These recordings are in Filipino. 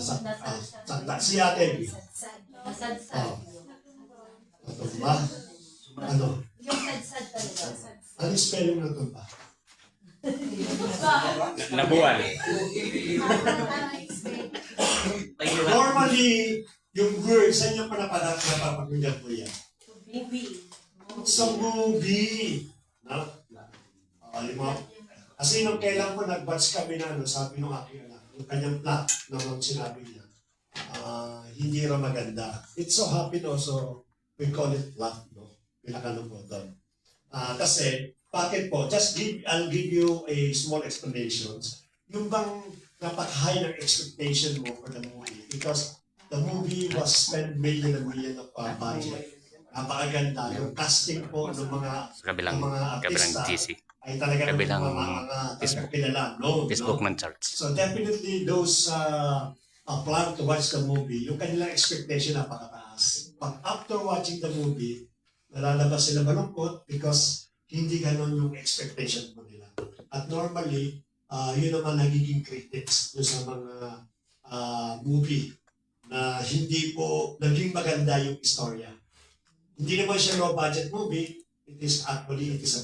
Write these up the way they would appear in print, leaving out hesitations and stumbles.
Si Ate Abby. Nasadsad. Ito ba? Ano? Yung sadsad talaga. Ano spelling na ito ba? Nabuan. Normally, yung word, saan yung napapakinggan po yan? Sa movie. No? Kasi nung kailan ko nag-batch kami na, sabi nung aking anak, yung kanyang plot naman sinabi niya, hindi raw maganda. It so happen also, we call it plot, no? Pinakano po doon. Kasi, bakit po? I'll give you a small explanation. Yung bang napaka-high ng expectation mo for the movie because the movie was spent million and million of budget. Napakaganda. Yung casting po ng mga Kabilang artista GC. ay talagang Kabilang mga Facebook. kilala. No, Facebook no? man charts. So definitely those plan to watch the movie, yung kanilang expectation napakataas. But after watching the movie, nalalabas sila malungkot because hindi ganon yung expectation mo nila. At normally, yun naman nagiging critics doon sa mga movie na hindi po naging maganda yung istorya. Hindi naman siya low budget movie. It is a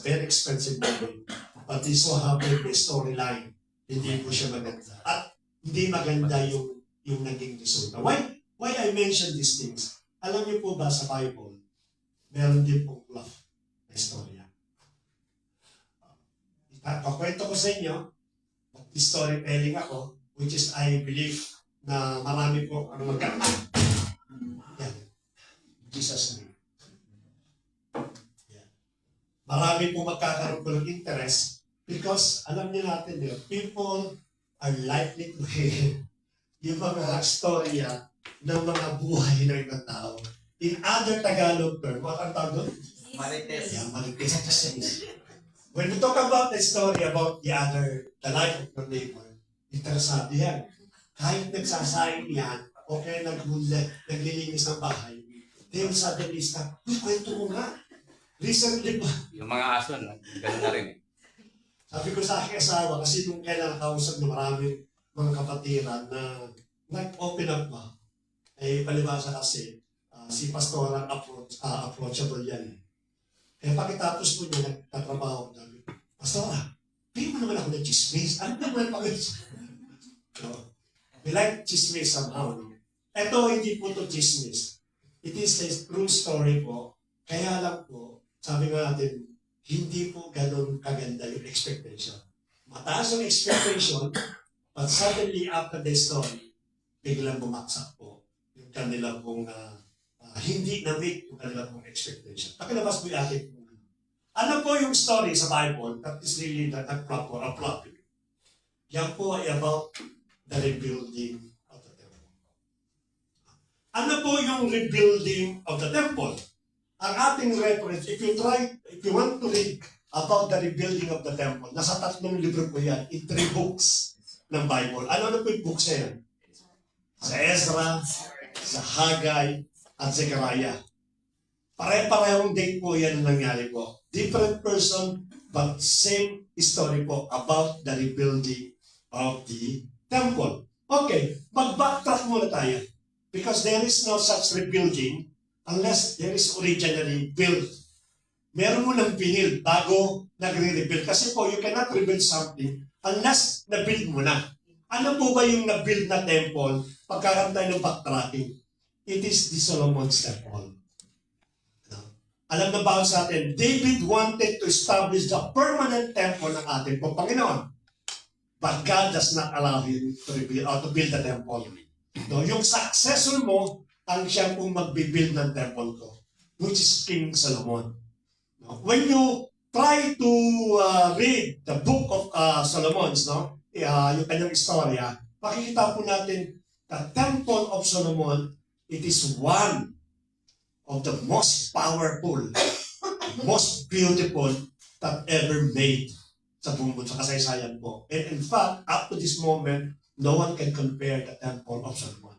very expensive movie. But it so happened the storyline, hindi po siya maganda. At hindi maganda yung naging resulta. Why I mention these things? Alam niyo po ba sa Bible, meron din pong love na istorya. Pakwento ko sa inyo, storytelling ako, which is I believe na marami po ang magkakaroon. Yan. Jesus name. Yan. Marami po magkakaroon po ng interest because alam niyo natin yun, people are likely to hear yung mga storya ng mga buhay ng ibang tao. In other Tagalog term, what ang tawag doon? Marites. Yeah, marites. When we talk about the story about the life of your neighbor, interesado yan. Kahit nagsasaing yan, o kaya naglilinis ng bahay, they will suddenly stop, kwento mo nga. Recently pa. Yung mga aso, no? Ganun na rin. Sabi ko sa aking asawa, kasi nung kailan nakausap ng maraming mga kapatiran na nag-open up ba, eh palibasa kasi, si Pastor ang approachable yan eh. Kaya pagkatapos po niya, nagtatrabaho ko namin, Pastor, bigyan mo naman ako ng chismis. Ano naman no? We like chismis somehow. No? Ito, hindi po ito chismis. It is a true story po. Kaya lang po, sabi nga natin, hindi po ganun kaganda yung expectation. Mataas yung expectation, but suddenly after the story, biglang bumaksak po yung kanila pong hindi na-meet yung kanila pong expectation. Pakilabas po yung ating ano po yung story sa Bible that is really nag-plot or a plot? Yan po ay about the rebuilding of the temple. Ano po yung rebuilding of the temple? Ang ating reference, if you want to read about the rebuilding of the temple, nasa 3 libro po yan, in 3 books ng Bible. Ano po yung books na yan? Sa Ezra, sa Haggai, at Zechariah. Pare-parehong date po yan ang nangyari po. Different person, but same story po about the rebuilding of the temple. Okay, mag-backtrack muna tayo. Because there is no such rebuilding unless there is originally built. Meron mo nang binil bago nagre-rebuild. Kasi po, you cannot rebuild something unless na-build mo na. Ano po ba yung na-build na temple pagkaroon tayo ng backtracking? It is the Solomon's temple. Alam na ba sa atin, David wanted to establish the permanent temple ng ating Panginoon. But God does not allow him to rebuild or to build the temple. No, yung successor mo, ang siya pong magbibuild ng temple ko, which is King Solomon. No? When you try to read the book of Solomon's, no? Yung kanyang istorya, makikita po natin the temple of Solomon, it is one of the most powerful, most beautiful that ever made sa buong mundo, sa kasaysayan po. And in fact, up to this moment, no one can compare the temple of Solomon.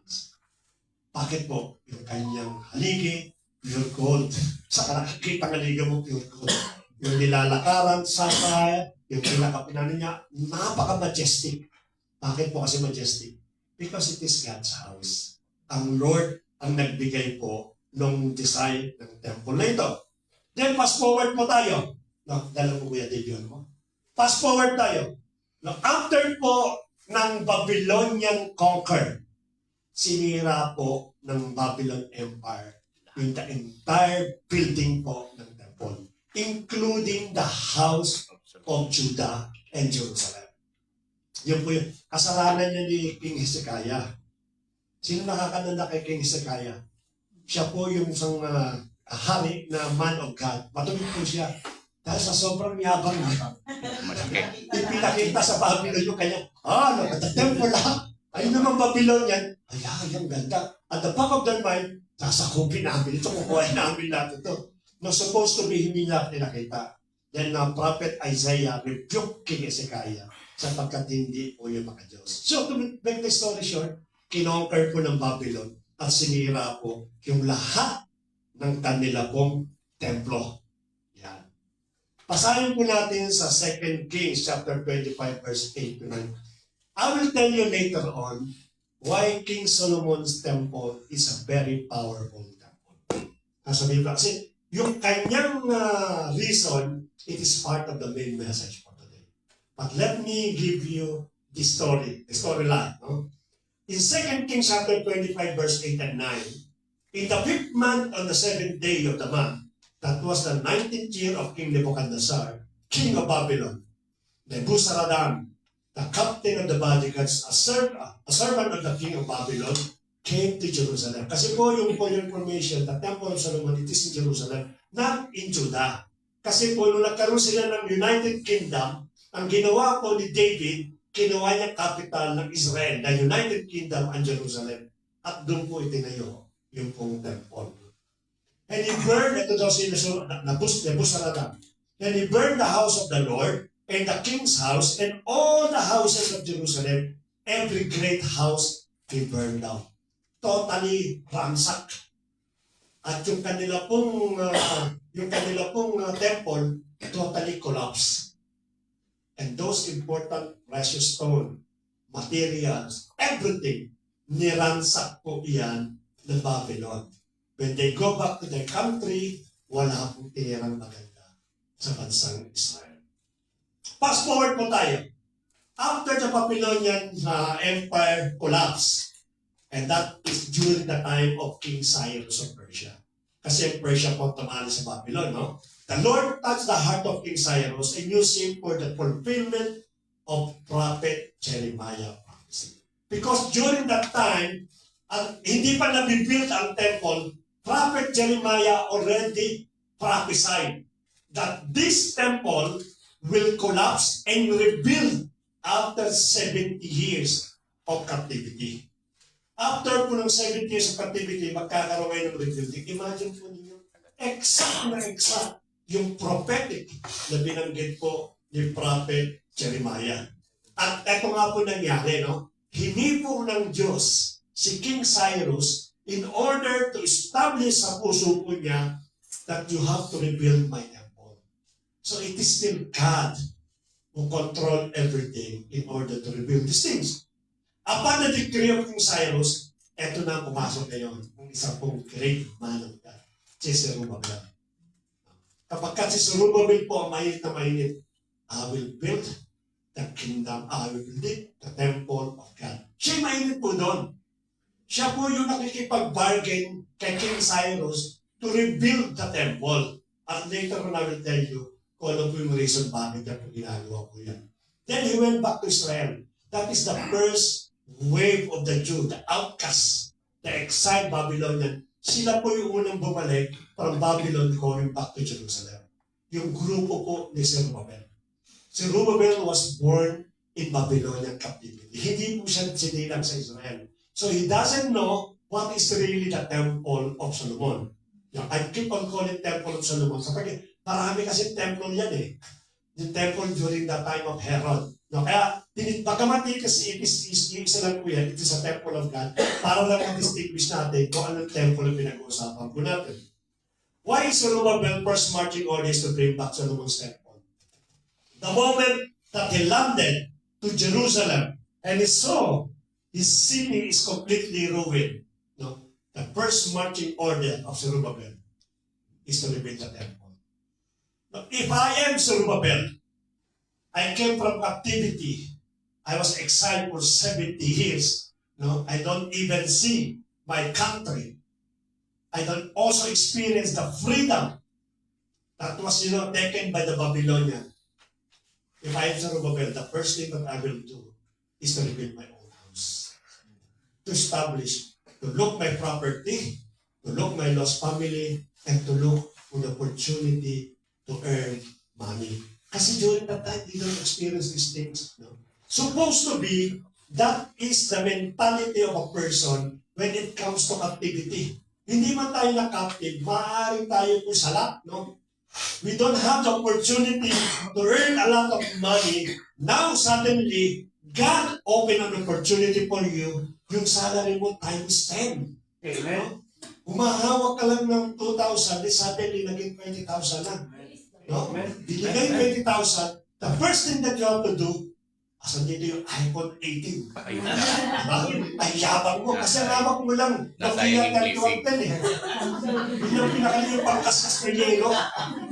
Bakit po? Yung kanyang haligi, pure gold. Sa nakakita ng haligi mo, pure gold. Yung nilalakaran, sapphire, yung pinakapunan niya, napaka-majestic. Bakit po kasi majestic? Because it is God's house. Ang Lord ang nagbigay po ng design ng temple na ito. Then, fast forward po tayo. No, dala mo Kuya Dave yun mo. Fast forward tayo. No, after po ng Babylonian conquer, sinira po ng Babylon Empire in the entire building po ng temple, including the house of Judah and Jerusalem. Yun po yung kasalanan niya ni King Hezekiah. Sino nakakatanda kay King Hezekiah? Siya po yung isang hari na man of God. Matuloy po siya. Dahil sa sobrang yabang niya, Malaki. ipinakita sa Babylon yung kanya, temple ayun naman Babylon yan. Ay, ang ganda. At the back of their mind, sasakupin namin ito, kukuhain namin natin ito. No, supposed to be, hindi niya pinakita. Then Prophet Isaiah rebuked King Hezekiah sapagkat hindi po yung mga Diyos. So, to make the story short, kinonquer po ng Babylon at sinira po yung lahat ng kanila pong templo. Yan. Pasahin po natin sa 2 Kings chapter 25 verse 8 to 9. I will tell you later on why King Solomon's temple is a very powerful temple. Sabihin ko, kasi yung kanyang reason, it is part of the main message for today. But let me give you the storyline. No? In 2 Kings chapter 25 verse 8 and 9, in the 5th month on the 7th day of the month, that was the 19th year of King Nebuchadnezzar, king of Babylon, Nebuzaradan, the captain of the bodyguards, a servant of the king of Babylon, came to Jerusalem. Kasi po yung for your information, the Temple of Solomon, it is in Jerusalem, not in Judah. Kasi po nung nagkaroon sila ng United Kingdom, ang ginawa po ni David, kinuha niya capital ng Israel, the United Kingdom and Jerusalem. At doon po itinayo yung pong temple. And he burned, ito daw si Nebuzaradan, and he burned the house of the Lord, and the king's house, and all the houses of Jerusalem, every great house he burned down. Totally ransack. At yung kanila pong temple totally collapsed. And those important precious stone, materials, everything, niransak po iyan ng Babylon. When they go back to their country, wala pong tinirang maganda sa bansang Israel. Fast forward po tayo. After the Babylonian Empire collapsed, and that is during the time of King Cyrus of Persia. Kasi Persia po tumali sa Babylon, no? The Lord touched the heart of King Cyrus and used him for the fulfillment of Prophet Jeremiah prophecy. Because during that time, hindi pa nabibuild ang temple, Prophet Jeremiah already prophesied that this temple will collapse and rebuild after 70 years of captivity. After po ng 70 years of captivity, magkakaroon ngayon ng rebuilding. Imagine po ninyo, exact yung prophetic na binanggit po ni Prophet Jeremiah. At ito nga po nangyari, no? Hinipo ng Diyos si King Cyrus in order to establish sa puso po niya that you have to rebuild my temple. So it is still God who control everything in order to rebuild these things. Upon the decree of King Cyrus, eto na pumasok ngayon ang isang pong great man of God, si Zerubbabel. Kapag si Zerubbabel po ang mainit na mainit, I will build the kingdom, I will build the temple of God. Siya mainit po doon. Siya po yung nakikipag-bargain kay King Cyrus to rebuild the temple. At later on, I will tell you kung ano po yung reason bakit niya po ginagawa po yan. Then he went back to Israel. That is the first wave of the Jew, the outcasts, the exiled Babylonian. Sila po yung unang bumalik from Babylon going back to Jerusalem. Yung grupo po ni Zerubbabel. Zerubbabel was born in Babylonian captivity. Hindi po siya sinilang sa Israel. So he doesn't know what is really the Temple of Solomon. I keep on calling Temple of Solomon. Sapagkat marami kasi temple yan eh. The temple during the time of Herod. No, kaya, bagamat kasi isa lang po yan, it is a temple of God, para lang ma-distinguish natin kung anong temple ang pinag-uusapan po natin. Why is Zerubbabel first marching orders to bring back Solomon's temple? The moment that he landed to Jerusalem and he his city is completely ruined, no, the first marching order of Zerubbabel is to rebuild the temple. But if I am Zerubbabel, I came from captivity. I was exiled for 70 years. No, I don't even see my country. I don't also experience the freedom that was, taken by the Babylonian. If I am Zerubbabel, the first thing that I will do is to rebuild my own house. To establish, to look my property, to look my lost family, and to look for the opportunity to earn money. Kasi during that time, they don't experience these things. No? Supposed to be, that is the mentality of a person when it comes to captivity. Hindi man tayo na-captive, maaaring tayo po salap, no? We don't have the opportunity to earn a lot of money. Now, suddenly, God opened an opportunity for you. Yung salary mo times 10. Amen. No? Humahawak ka lang ng 2,000, then suddenly naging 20,000 na. No? Binigay 20,000, the first thing that you have to do, asan dito yung iPhone 18? Ayun na. Bakit? Ay, yabang mo. Kasi ang hawak mo lang. Nasa Nokia yung 3110 eh. Yun yung pinakaling pangkaskas na yelo.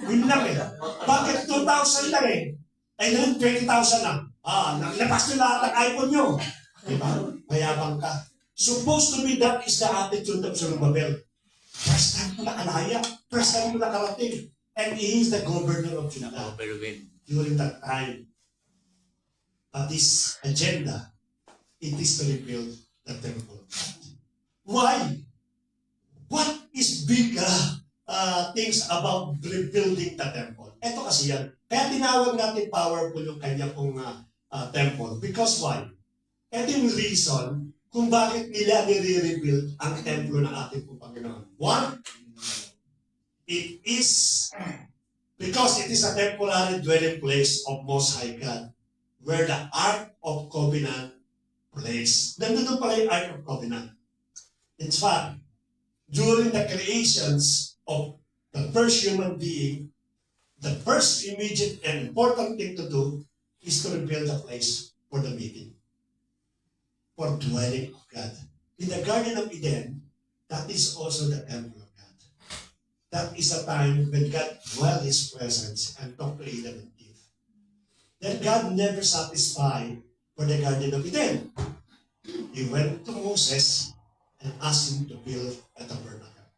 Yun lang eh. Bakit 2,000 lang eh? Ay, nalang 20,000 lang. Naglabas nyo lahat ng iPhone nyo. Diba? Mayabang ka. Supposed to be that is the attitude of Zerubbabel. First time mo nakalaya. First time mo nakarating. And he is the governor of Judah Overwhelmed. during that time. But this agenda, it is to rebuild the temple of God. Why? What is big things about rebuilding the temple? Ito kasi yan. Kaya tinawag natin powerful yung kanya pong temple. Because why? Ito yung reason kung bakit nila nire-rebuild ang templo ng ating pong Panginoon. One, it is because it is a temporary dwelling place of Most High God, where the Ark of Covenant place. Nandun pala yung Ark of Covenant. In fact, during the creations of the first human being, the first immediate and important thing to do is to rebuild a place for the meeting, for dwelling of God. In the Garden of Eden, that is also the temple of God. That is a time when God dwelt His presence and talked to Adam and Eve. Then God never satisfied for the Garden of Eden. He went to Moses and asked him to build a tabernacle.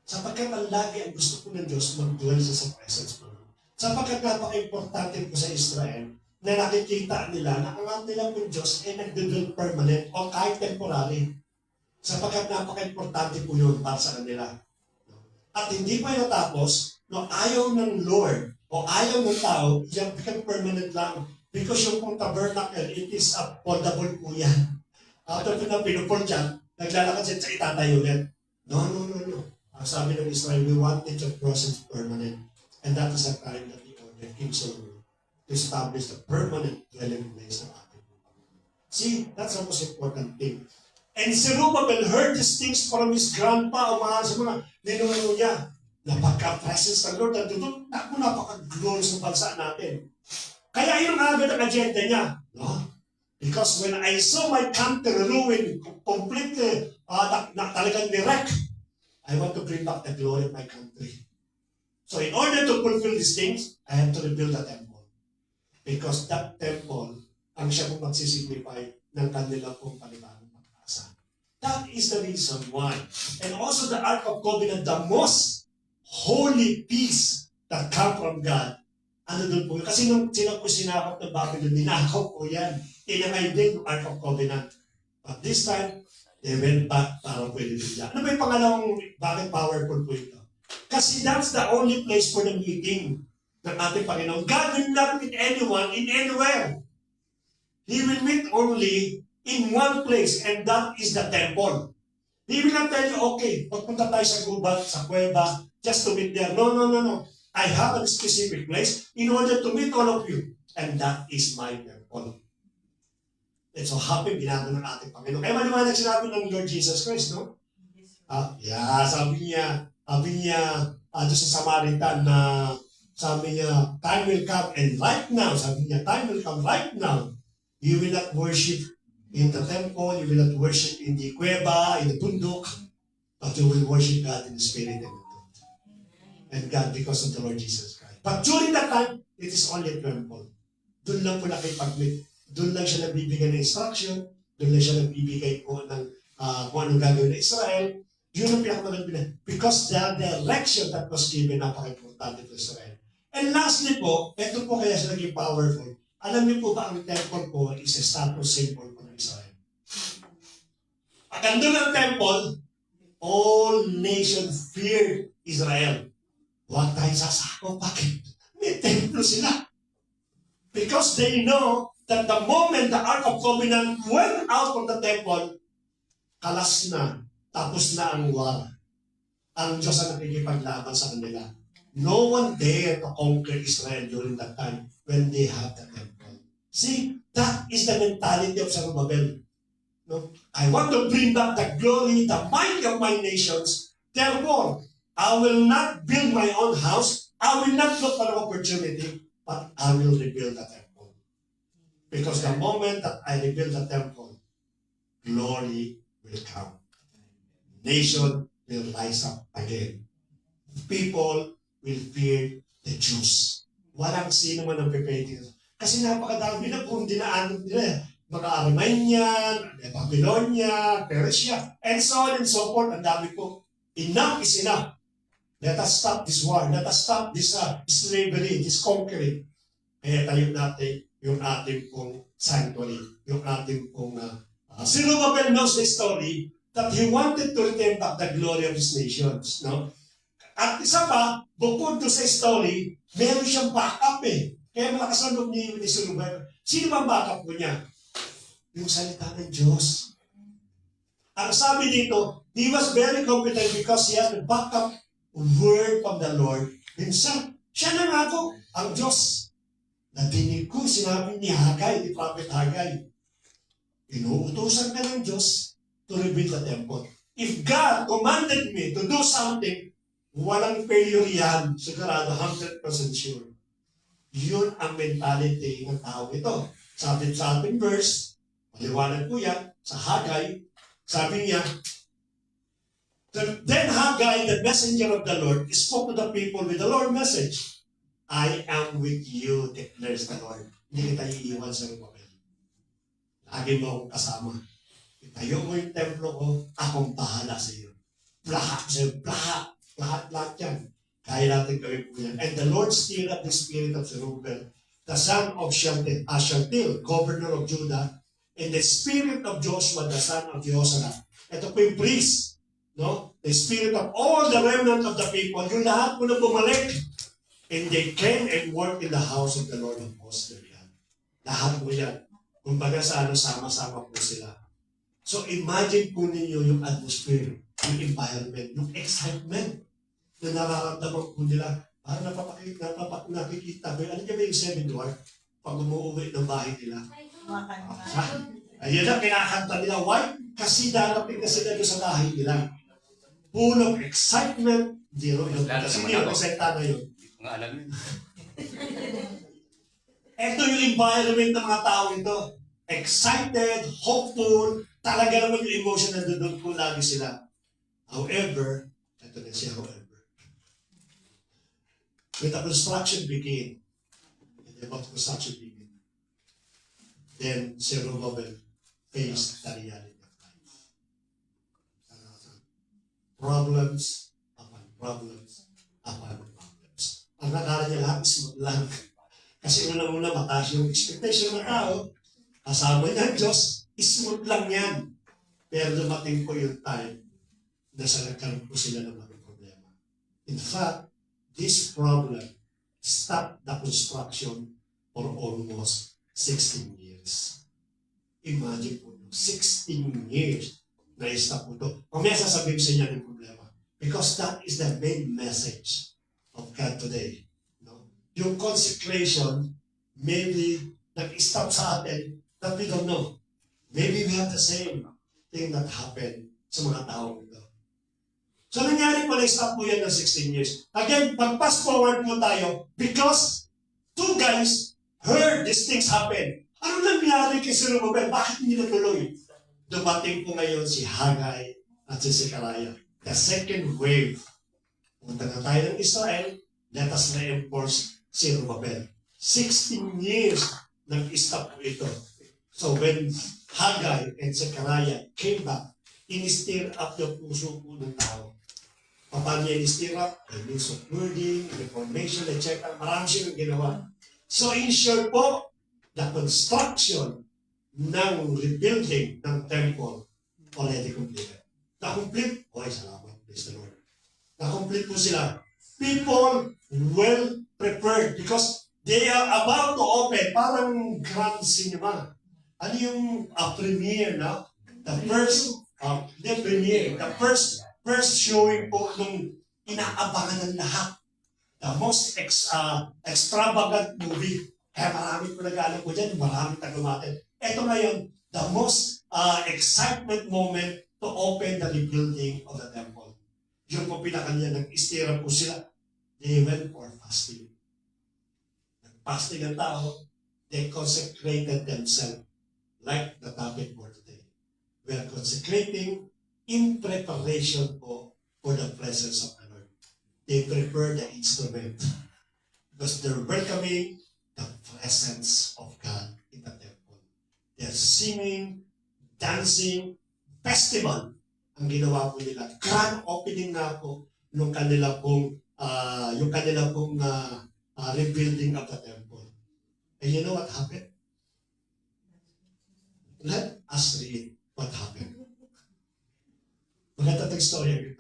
Sapagkat ang lagi ang gusto po ng Diyos, mag-dwell siya sa presence mo. Sapagkat napaka-importante po sa Israel na nakikita nila na ang nilang pong Diyos ay nag-dwell permanent o kahit temporary. Sapagkat napaka-importante po yun para sa kanila. At hindi pa natapos, ayaw ng Lord o ayaw ng tao, yan become permanent lang. Because yung pong tabernacle, it is a foldable po yan. After na pinupol dyan, naglalakad siya sa itatayo ulit. No. Ang sabi ng Israel, we wanted your presence permanent. And that is the time that he ordered King Solomon to establish the permanent dwelling place ng ating Panginoon. See, that's the most important thing. And Zerubbabel heard these things from his grandpa o mga sa mga ninuno niya. Napaka-presence ng Lord. Napaka-glorious ng bansa natin. Kaya yun agad ang agenda niya. No? Because when I saw my country ruined, completely, talagang direct, I want to bring back the glory of my country. So in order to fulfill these things, I have to rebuild the temple. Because that temple, ang siya pong magsisignify ng kanila pong panibagong pag-asa. That is the reason why. And also the Ark of Covenant, the most holy peace that come from God. Ano doon po? Kasi nung sila po sinakop ng Babylon, ninakaw po yan. Inangay din yung Ark of Covenant. But this time, they went back para pwede nila. Ano ba yung pangalawang bakit powerful po ito? Kasi that's the only place for the meeting ng ating Panginoon. God will not meet anyone in anywhere. He will meet only in one place, and that is the temple. He will not tell you, okay, pagpunta tayo sa gubat, sa kuweba, just to meet there. No. I have a specific place in order to meet all of you. And that is my temple. And so happy binago ng ating Panginoon. Kaya maliwanag sinabi ng Lord Jesus Christ, no? Sabi niya, doon sa Samaritan na sabi niya, time will come and right now, sabi niya, time will come right now, you will not worship In the temple, you will not worship in the kuweba, in the bundok, but you will worship God in the spirit and in truth. And God because of the Lord Jesus Christ. But during that time, it is only a temple. Doon lang po nakipag-meet. Doon lang siya nagbibigay ng instruction. Doon lang siya nagbibigay po ng kung anong gagawin ng Israel. Yun ang pinakamalagbinan. Because the direction that was given, napaka-importante to Israel. And lastly po, ito po kaya siya naging powerful. Alam niyo po ba ang temple po is a status symbol for Israel? Pag andun ang temple, all nations feared Israel. Huwag tayo sasako. Bakit? May templo sila. Because they know that the moment the Ark of Covenant went out from the temple, kalas na, tapos na ang war. Ang Diyos ang nakikipaglaban sa kanila. No one dared to conquer Israel during that time when they have the temple. See, that is the mentality of Zerubbabel. No? I want to bring back the glory, the might of my nations. Therefore, I will not build my own house. I will not look for an opportunity, but I will rebuild the temple. Because the moment that I rebuild the temple, glory will come. Nation will rise up again. People will fear the Jews. Walang sino man ang pipigil. Kasi napakadami na kung dinaanan nila. Mga Armenian, Babylonia, Persia, and so on and so forth. Ang dami po. Enough is enough. Let us stop this war. Let us stop this slavery, this conquering. Kaya tayo natin yung ating pong sanctuary, yung ating pong Zerubbabel knows the story that he wanted to return back the glory of his nations. No? At isa pa, bukod to sa story, meron siyang backup eh. Kaya malakas ang loob ni Zerubbabel. Sino bang backup ko niya? Yung salita ng Diyos. Ang sabi dito, he was very competent because he has the backup word from the Lord himself. Siya na nga po, ang Diyos. Nadinig ko, sinabi ni Haggai, ni Prophet Haggai. Inuutusan ka ng Diyos to rebuild the temple. If God commanded me to do something, walang failure yan. Sigurado, 100% sure. Yun ang mentality ng tao ito. Sabi sa ating verse, maliwanag po yan, sa Haggai, sabi niya, then Haggai, the messenger of the Lord, spoke to the people with the Lord message. I am with you, declares the Lord. Hindi kita iiwan sa Zerubbabel. Lagi mo akong kasama. Itayo mo yung templo ko, akong bahala sa iyo. Lahat sa'yo, lahat yan. Kaya natin gawin po yan. And the Lord stirred up the spirit of Zerubbabel, the son of Shealtiel, governor of Judah, and the spirit of Joshua, the son of Jehoshaphat. Ito po yung priest, no? The spirit of all the remnant of the people, yung lahat po na bumalik. And they came and worked in the house of the Lord of hosts. Lahat po yan. Kumbaga sa sama-sama po sila. So imagine po ninyo yung atmosphere, yung environment, yung excitement na nararamdaman po nila. Parang nakikita ko. Ano niya ba yung seven dwarf? Pag umuwi ng bahay nila. Ayun ang kinakanta nila. Why? Kasi darating na sila doon sa bahay nila. Full of excitement. Kasi hindi yung excited na yun. Nga alam yun. Ito yung environment ng mga tao ito. Excited, hopeful, talaga naman yung emotion na doon po lagi sila. However, ito na siya, however. When the construction began, then Zerubbabel faced the reality of life. Problems upon problems upon problems. Ang nakala niya lahat is lang. Kasi unang-una mataas yung expectation ng tao. Kasama niya ang Diyos, smooth lang yan. Pero dumating po yung time na sa nagkaroon po sila ng mga problema. In fact, this problem stopped the construction for almost 16 years. Imagine po, 16 years na stop po ito. Mamaya sasabihin sa inyo yung problema. Because that is the main message of God today. No? Yung consecration, maybe nag-stop sa atin that we don't know. Maybe we have the same thing that happened sa mga taong ito. So nangyari po na-stop po yan ng 16 years. Again, pag-fast forward po tayo, because two guys heard these things happen. Ano nangyari kay Zerubbabel? Bakit hindi natuloy? Dumating po ngayon si Haggai at si Zechariah. The second wave. Punta na tayo ng Israel, let us reinforce Zerubbabel. 16 years nag-stop po ito. So when Haggai and Zechariah came back, in-stir up yung puso po ng tao. Paano niya in-stir up? By means of wording, reformation, etc. Marami siyang ginawa. So in short po, the construction ng rebuilding ng temple already completed. Na-complete? Okay, salamat. Praise the Lord. Na-complete po sila. People well prepared because they are about to open. Parang grand cinema. Ano yung premiere na? The first showing po nung inaabangan ng lahat. The most extravagant movie. Kaya marami po nag-aalam po dyan, marami tagumatin. Ito ngayon, the most excitement moment to open the rebuilding of the temple. Yung po pinakanya, nag-istira po sila. They went for fasting. Nag-fasting ang tao, they consecrated themselves like the topic for today. We are consecrating in preparation po for the presence of the Lord. They prepare the instrument because they're welcoming the presence of God in the temple. They're singing, dancing, festival ang ginawa po nila. Grand opening na po yung kanila pong rebuilding of the temple. And you know what happened? Let us read what happened. Maganda itong story.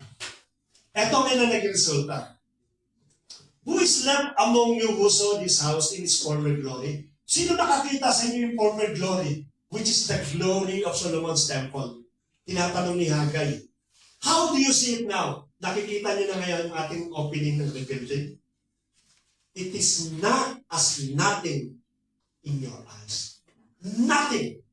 Ito nga na naging resulta. Who is left among you who saw this house in its former glory? Sino nakakita sa inyo yung former glory? Which is the glory of Solomon's temple. Tinatanong ni Haggai. How do you see it now? Nakikita niyo na ngayon ang ating opening ng rebuilding? It is not as nothing in your eyes. Nothing.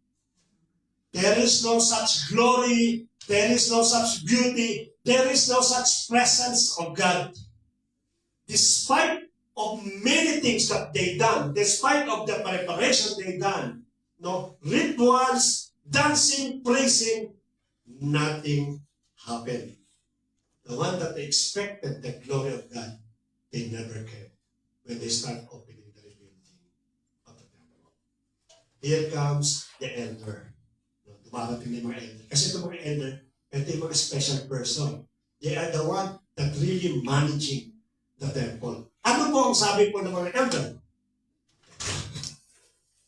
There is no such glory. There is no such beauty. There is no such presence of God. Despite of many things that they done, despite of the preparation they done, no rituals, dancing, praising, nothing happened. The one that they expected the glory of God, they never came when they start opening the rebuilding of the temple. Here comes the elder. Dumarating yung mga elder. Kasi itong mga elder, ito yung mga special person. They are the one that really managing the temple. Ano po ang sabi po ng mga elder?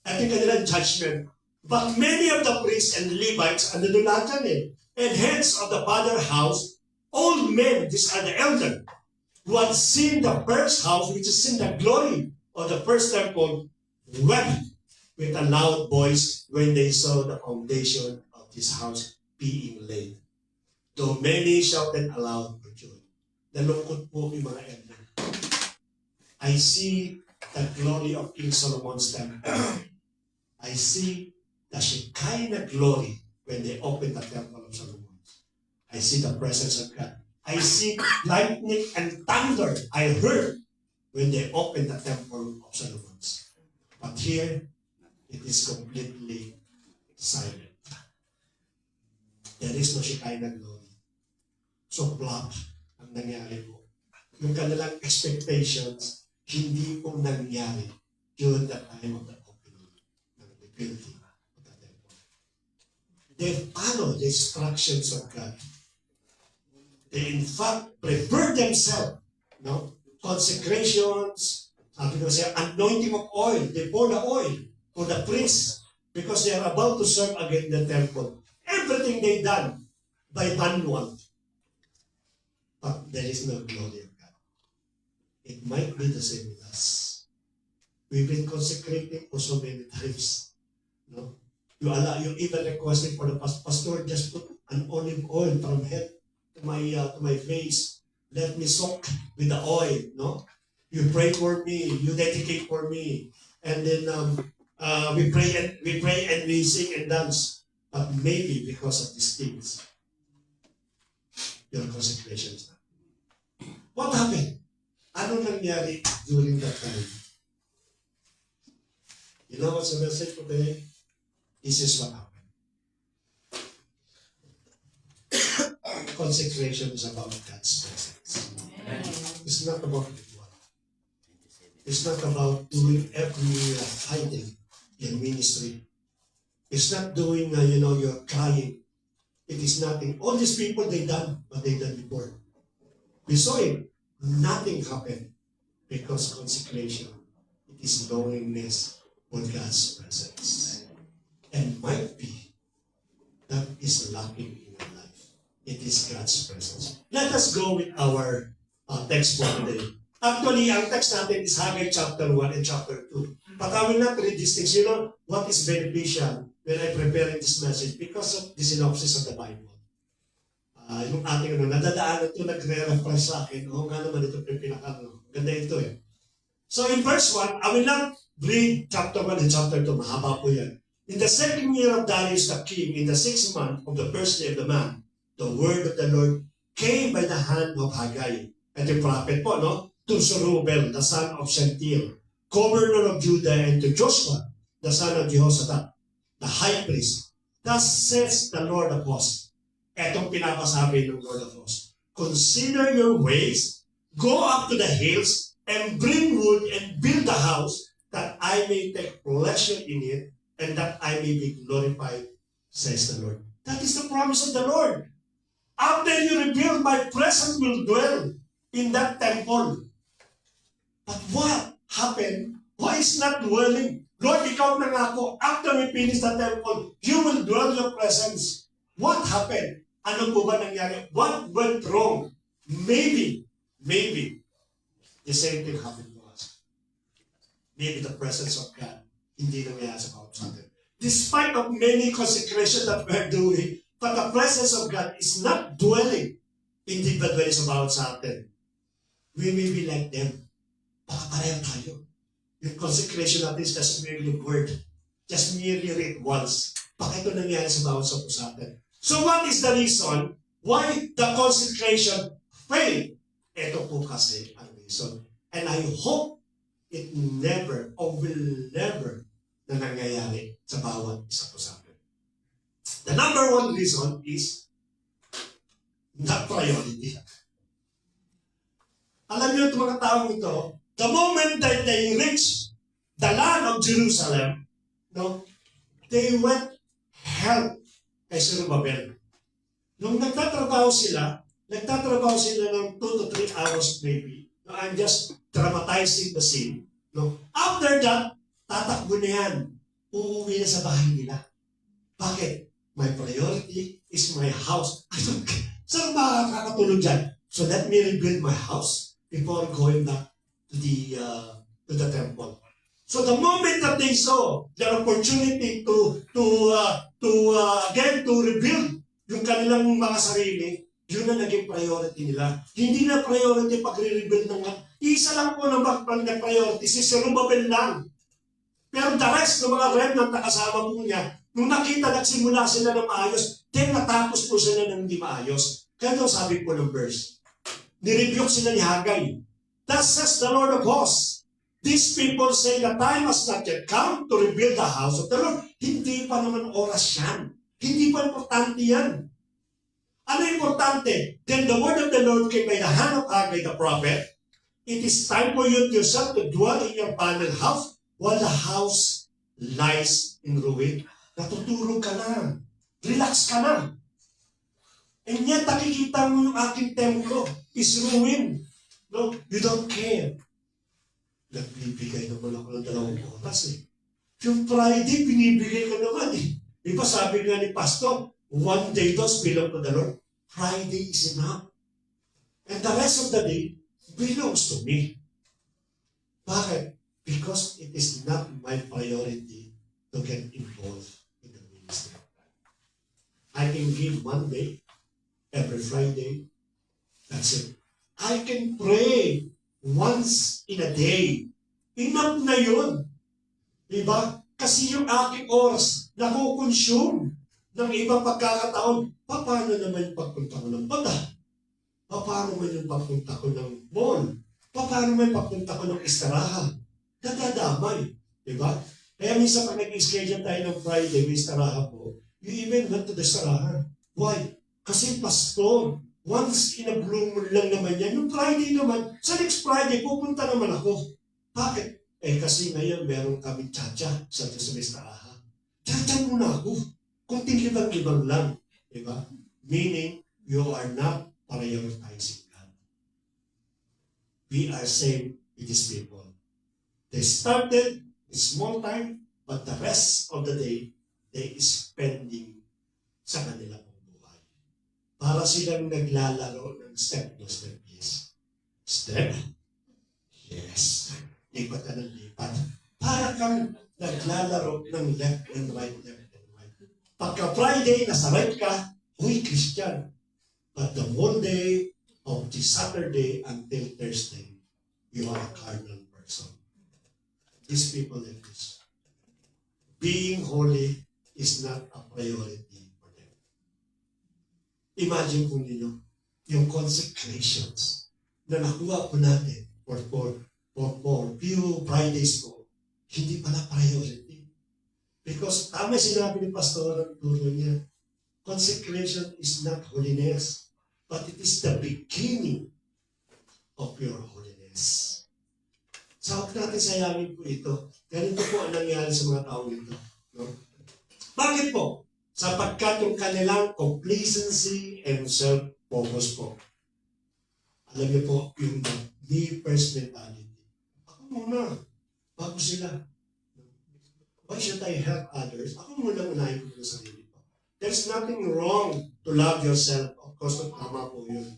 Ito yung kanilang judgment. But many of the priests and Levites, ano doon lahat yan eh, and heads of the father house, old men, these are the elder, who had seen the first house, which is in the glory of the first temple, wept with a loud voice when they saw the foundation of this house being laid. Though many shouted aloud for joy. Nalungkot po yung mga elder. I see the glory of King Solomon's temple. I see the Shekinah glory when they opened the temple of Solomon. I see the presence of God. I see lightning and thunder I heard when they opened the temple of Solomon. But here, it is completely silent. There is no Shekinah glory. So flat ang nangyari po. Yung kanilang expectations, hindi po nangyari during the time of the opening ng rebuilding of the temple. They follow the instructions of God. They in fact prepare themselves, no? Consecrations, sabi ko siya, anointing of oil. They pour the oil for the priests because they are about to serve again the temple. Everything they done by manual. But there is no glory of God. It might be the same with us. We've been consecrating for so many times. No? You even requested for the pastor, just put an olive oil from head to my face. Let me soak with the oil. No? You pray for me. You dedicate for me. And then we pray and we sing and dance. But maybe because of these things, your consecration is not. What happened? Ano nangyari during that time? You know what's the message for today? This is what happened. Consecration is about God's presence. It's not about ritual. It's not about doing every fighting in ministry. It's not doing, you're crying. It is nothing. All these people, they done what they done before. We saw it. Nothing happened because consecration, it is knowingness for God's presence. And might be that is lacking in our life. It is God's presence. Let us go with our text for today. Actually, ang text natin is Haggai chapter 1 and chapter 2. But I will not read these things. You know what is beneficial when I preparing this message because of the synopsis of the Bible. Yung ating nadadaanan ito, nagre-refresh sa akin. Oo nga naman, ito pinakano. Ganda ito eh. So in verse 1, I will not read chapter 1 and chapter 2. Mahaba po yan. In the second year of Darius the king, in the 6th month of the first day of the month, the word of the Lord came by the hand of Haggai. At the prophet po, no? To Zerubbabel, the son of Shealtiel, governor of Judah, and to Joshua, the son of Jehoshaphat, the high priest. Thus says the Lord of hosts. Etong pinapasabi ng Lord of hosts. Consider your ways, go up to the hills, and bring wood and build a house, that I may take pleasure in it, and that I may be glorified, says the Lord. That is the promise of the Lord. After you rebuild, my presence will dwell in that temple. But what happened? Why is not dwelling? Lord, ikaw na nga ako. After we finish the temple, you will dwell your presence. What happened? Ano po ba nangyari? What went wrong? Maybe, the same thing happened to us. Maybe the presence of God hindi nangyayari sa bawat sa atin. Despite of many consecrations that we're doing, but the presence of God is not dwelling, hindi ba dwelling sa bawat sa atin? We may be like them. Baka pareho tayo. Yung consecration natin is just merely word. Just merely read once. Baka ito nangyari sa bawat sa atin. So what is the reason why the consecration failed? Ito po kasi ang reason. And I hope it never or will never na nangyayari sa bawat isa po sa atin. The number one reason is not priority. Alam niyo itong mga taong ito, the moment that they reach the land of Jerusalem, no, they went help kay Zerubbabel. Nung nagtatrabaho sila ng 2 to 3 hours maybe. No, I'm just dramatizing the scene. No? After that, tatakbo na yan. Uuwi na sa bahay nila. Bakit? My priority is my house. I don't care. Saan makakatulog dyan? So let me rebuild my house before going back to the temple. So the moment that they saw the opportunity to rebuild yung kanilang mga sarili, yun na naging priority nila. Hindi na priority pag-rebuild ng isa lang po ng priority, si Zerubbabel lang. Pero the rest ng mga remnant na kasama po niya, nung nakita nagsimula sila ng maayos, then natapos po sila ng hindi maayos. Kaya daw sabi po ng verse, nirebuke sila ni Haggai. Thus says the Lord of hosts, these people say the time has not yet come to rebuild the house of the Lord. Hindi pa naman oras yan. Hindi pa importante yan. Ano importante? Then the word of the Lord came by the hand of Haggai the prophet. It is time for you yourself to dwell in your panel house while the house lies in ruin. Natutulog ka na. Relax ka na. And yet, nakikita mo yung aking templo is ruin. No, you don't care. Nagbibigay naman ako ng 2 oras eh. Yung Friday, binibigay ko naman eh. Di ba sabi nga ni Pastor, one day does belong to the Lord. Friday is enough. And the rest of the day belongs to me. Bakit? Because it is not my priority to get involved in the ministry. I can give Monday, every Friday. That's it. I can pray once in a day. Enough na yun. Diba? Kasi yung aking oras nakukonsume ng ibang pagkakataon. Paano naman yung pagpunta ko ng bata? Paano naman yung pagpunta ko ng mall? Paano naman yung pagpunta ko ng istirahan? Nadadamay. Diba? Kaya minsan pag nag-schedule tayo ng Friday with Staraha po, you even went to the Staraha. Why? Kasi pastor, once in a blue moon lang naman yan. Yung Friday naman, sa next Friday, pupunta naman ako. Bakit? Kasi ngayon meron kami tsa-tsa sa Staraha. Tsa-tsa muna ako. Kunting libang-libang lang. Diba? Meaning, you are not prioritizing God. We are same with these people. They started in small time, but the rest of the day, they is spending sa kanilang buhay. Para silang naglalaro ng step to step. Yes. Step. Yes. Lipat ka ng lipat. Para kang naglalaro ng left and right, left and right. Pagka Friday, nasa right ka, uy, Christian. But the whole day of the Saturday until Thursday, you are a carnal person. These people like this. Being holy is not a priority for them. Imagine kung ninyo, yung consecrations na nakuha po natin for few Fridays po, hindi pala priority. Because tama sinabi ni Pastor ang turo niya, consecration is not holiness, but it is the beginning of your holiness. So, huwag natin sayangin po ito. Ganito po ang nangyari sa mga tao ito. No? Bakit po? Sapagkat yung kanilang complacency and self-focus po. Alam niyo po, yung me first mentality. Ako muna, bago sila. Why should I help others? Ako muna unahin ko sa sarili ko. There's nothing wrong to love yourself. Of course, tama po yun.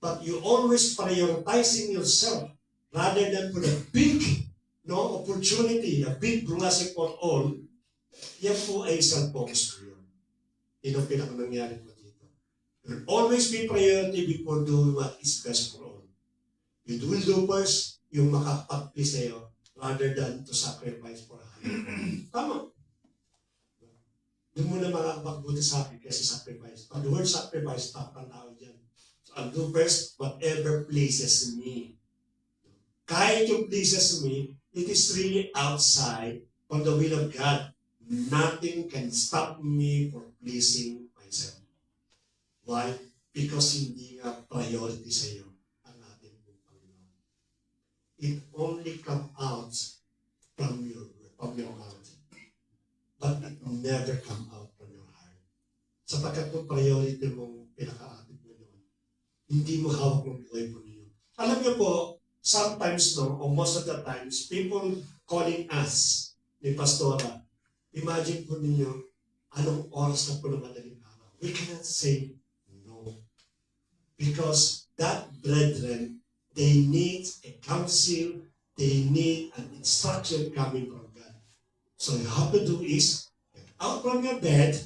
But you always prioritizing yourself rather than for the big opportunity, a big blessing for all, yan po ay self-focus po yun. Yun ang pinaka-nangyari po dito. You'll always be priority before doing what is best for all. You will do first yung makapag-please sa'yo rather than to sacrifice for a higher goal. Tama. Doon mo na makakapagbuti sa akin kasi sacrifice. But the word sacrifice, tapang tao dyan. So I'll do first whatever pleases me. Kahit yung pleases me, it is really outside of the will of God. Nothing can stop me from pleasing myself. Why? Because hindi nga priority sa iyo ang ating Panginoon. It only comes out from your mouth. But it never come out from your heart. Sapagkat yung priority mong pinaka-ating Panginoon, hindi mo hawak ng buhay po ninyo. Alam niyo po, sometimes, or most of the times, people calling us, ni Pastora, imagine po ninyo, anong oras na po na madaling araw. We cannot say no. Because that brethren, they need a counsel, they need an instruction coming from God. So you have to do is, get out from your bed,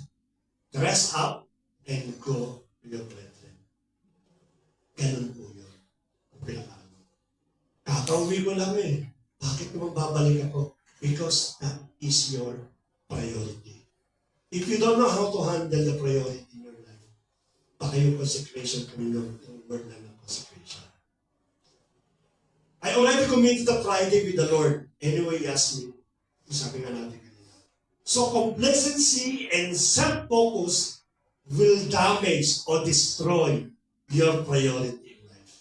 dress up, and go to your brethren. Ganun po yun. Pinaka kakauwi ko lang eh. Bakit naman babalik ako? Because that is your priority. If you don't know how to handle the priority in your life, baka yung consecration kami yung word lang ng consecration. I already committed the Friday with the Lord. Anyway, he asked me. Sabi nga natin kanina. So complacency and self-focus will damage or destroy your priority in life.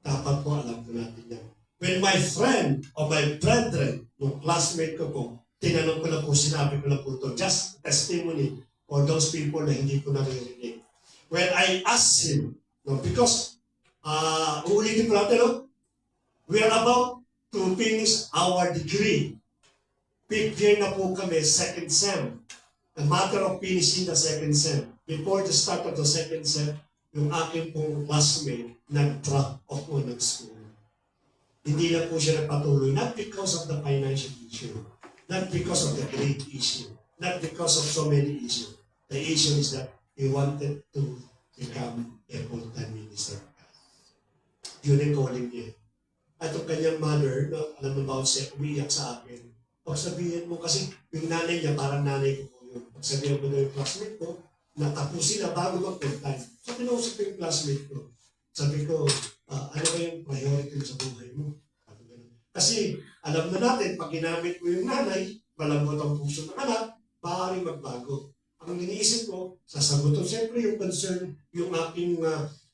Dapat po alam po natin yan. When my friend or my brethren, yung classmate ko po, tinanong ko lang po, sinabi ko lang po ito, just testimony for those people na hindi ko naririnig. When I asked him, because, uulitin po natin, we are about to finish our degree. Fifth year na po kami, second sem. A matter of finishing the second sem. Before the start of the second sem, yung aking pong classmate, nag-drop off po ng school. Hindi na po siya nagpatuloy, not because of the financial issue, not because of the grade issue, not because of so many issues. The issue is that he wanted to become a full-time minister. Yun ang calling niya. At yung kanyang mother, alam mo ba siya, umiiyak sa akin. Pagsabihin mo, kasi yung nanay niya, parang nanay ko po yun. Pagsabihin mo na yung classmate ko, natapusin na bago mag-full-time. So, pinausap ko yung classmate ko. Sabi ko, ano ba yung priority sa buhay mo? Kasi alam na natin, pag ginamit mo yung nanay, malambot ang puso ng anak, maaaring magbago. Ang iniisip ko, sasagutin siyempre yung concern, yung aking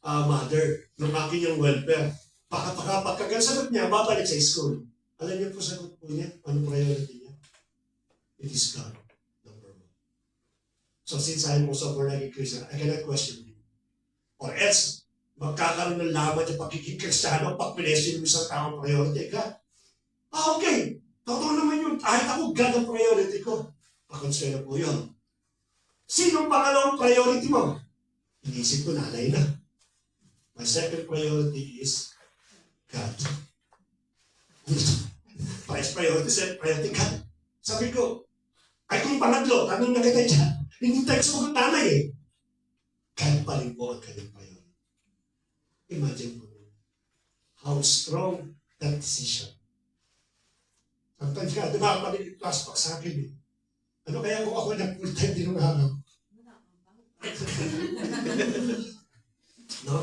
mother, yung aking yung welfare. Pagkagansagot niya, babalik sa school. Alam niyo po sagot po niya, ano priority niya? It is God, number one. So since I'm also born again Christian, I cannot question him. Or else, magkakaroon ng laman yung pakikikristyano pag pinesyon mo isang taong priority. God, okay. Totoo naman yun. Kahit ako, God ang priority ko. Pakonswelo po yun. Sino ang pangalawang priority mo? Inisip ko, nanay na. My second priority is God. First priority, second priority, God. Sabi ko, ay kung pangatlo, tanong na kita dyan, hindi tayo sumagot nanay eh. God pa rin po ang kanyang priority. Imagine mo how strong that decision. Sometimes nga, di ba, pag-flashback sa akin eh. Ano kaya kung ako nag-full-time din ng araw? No?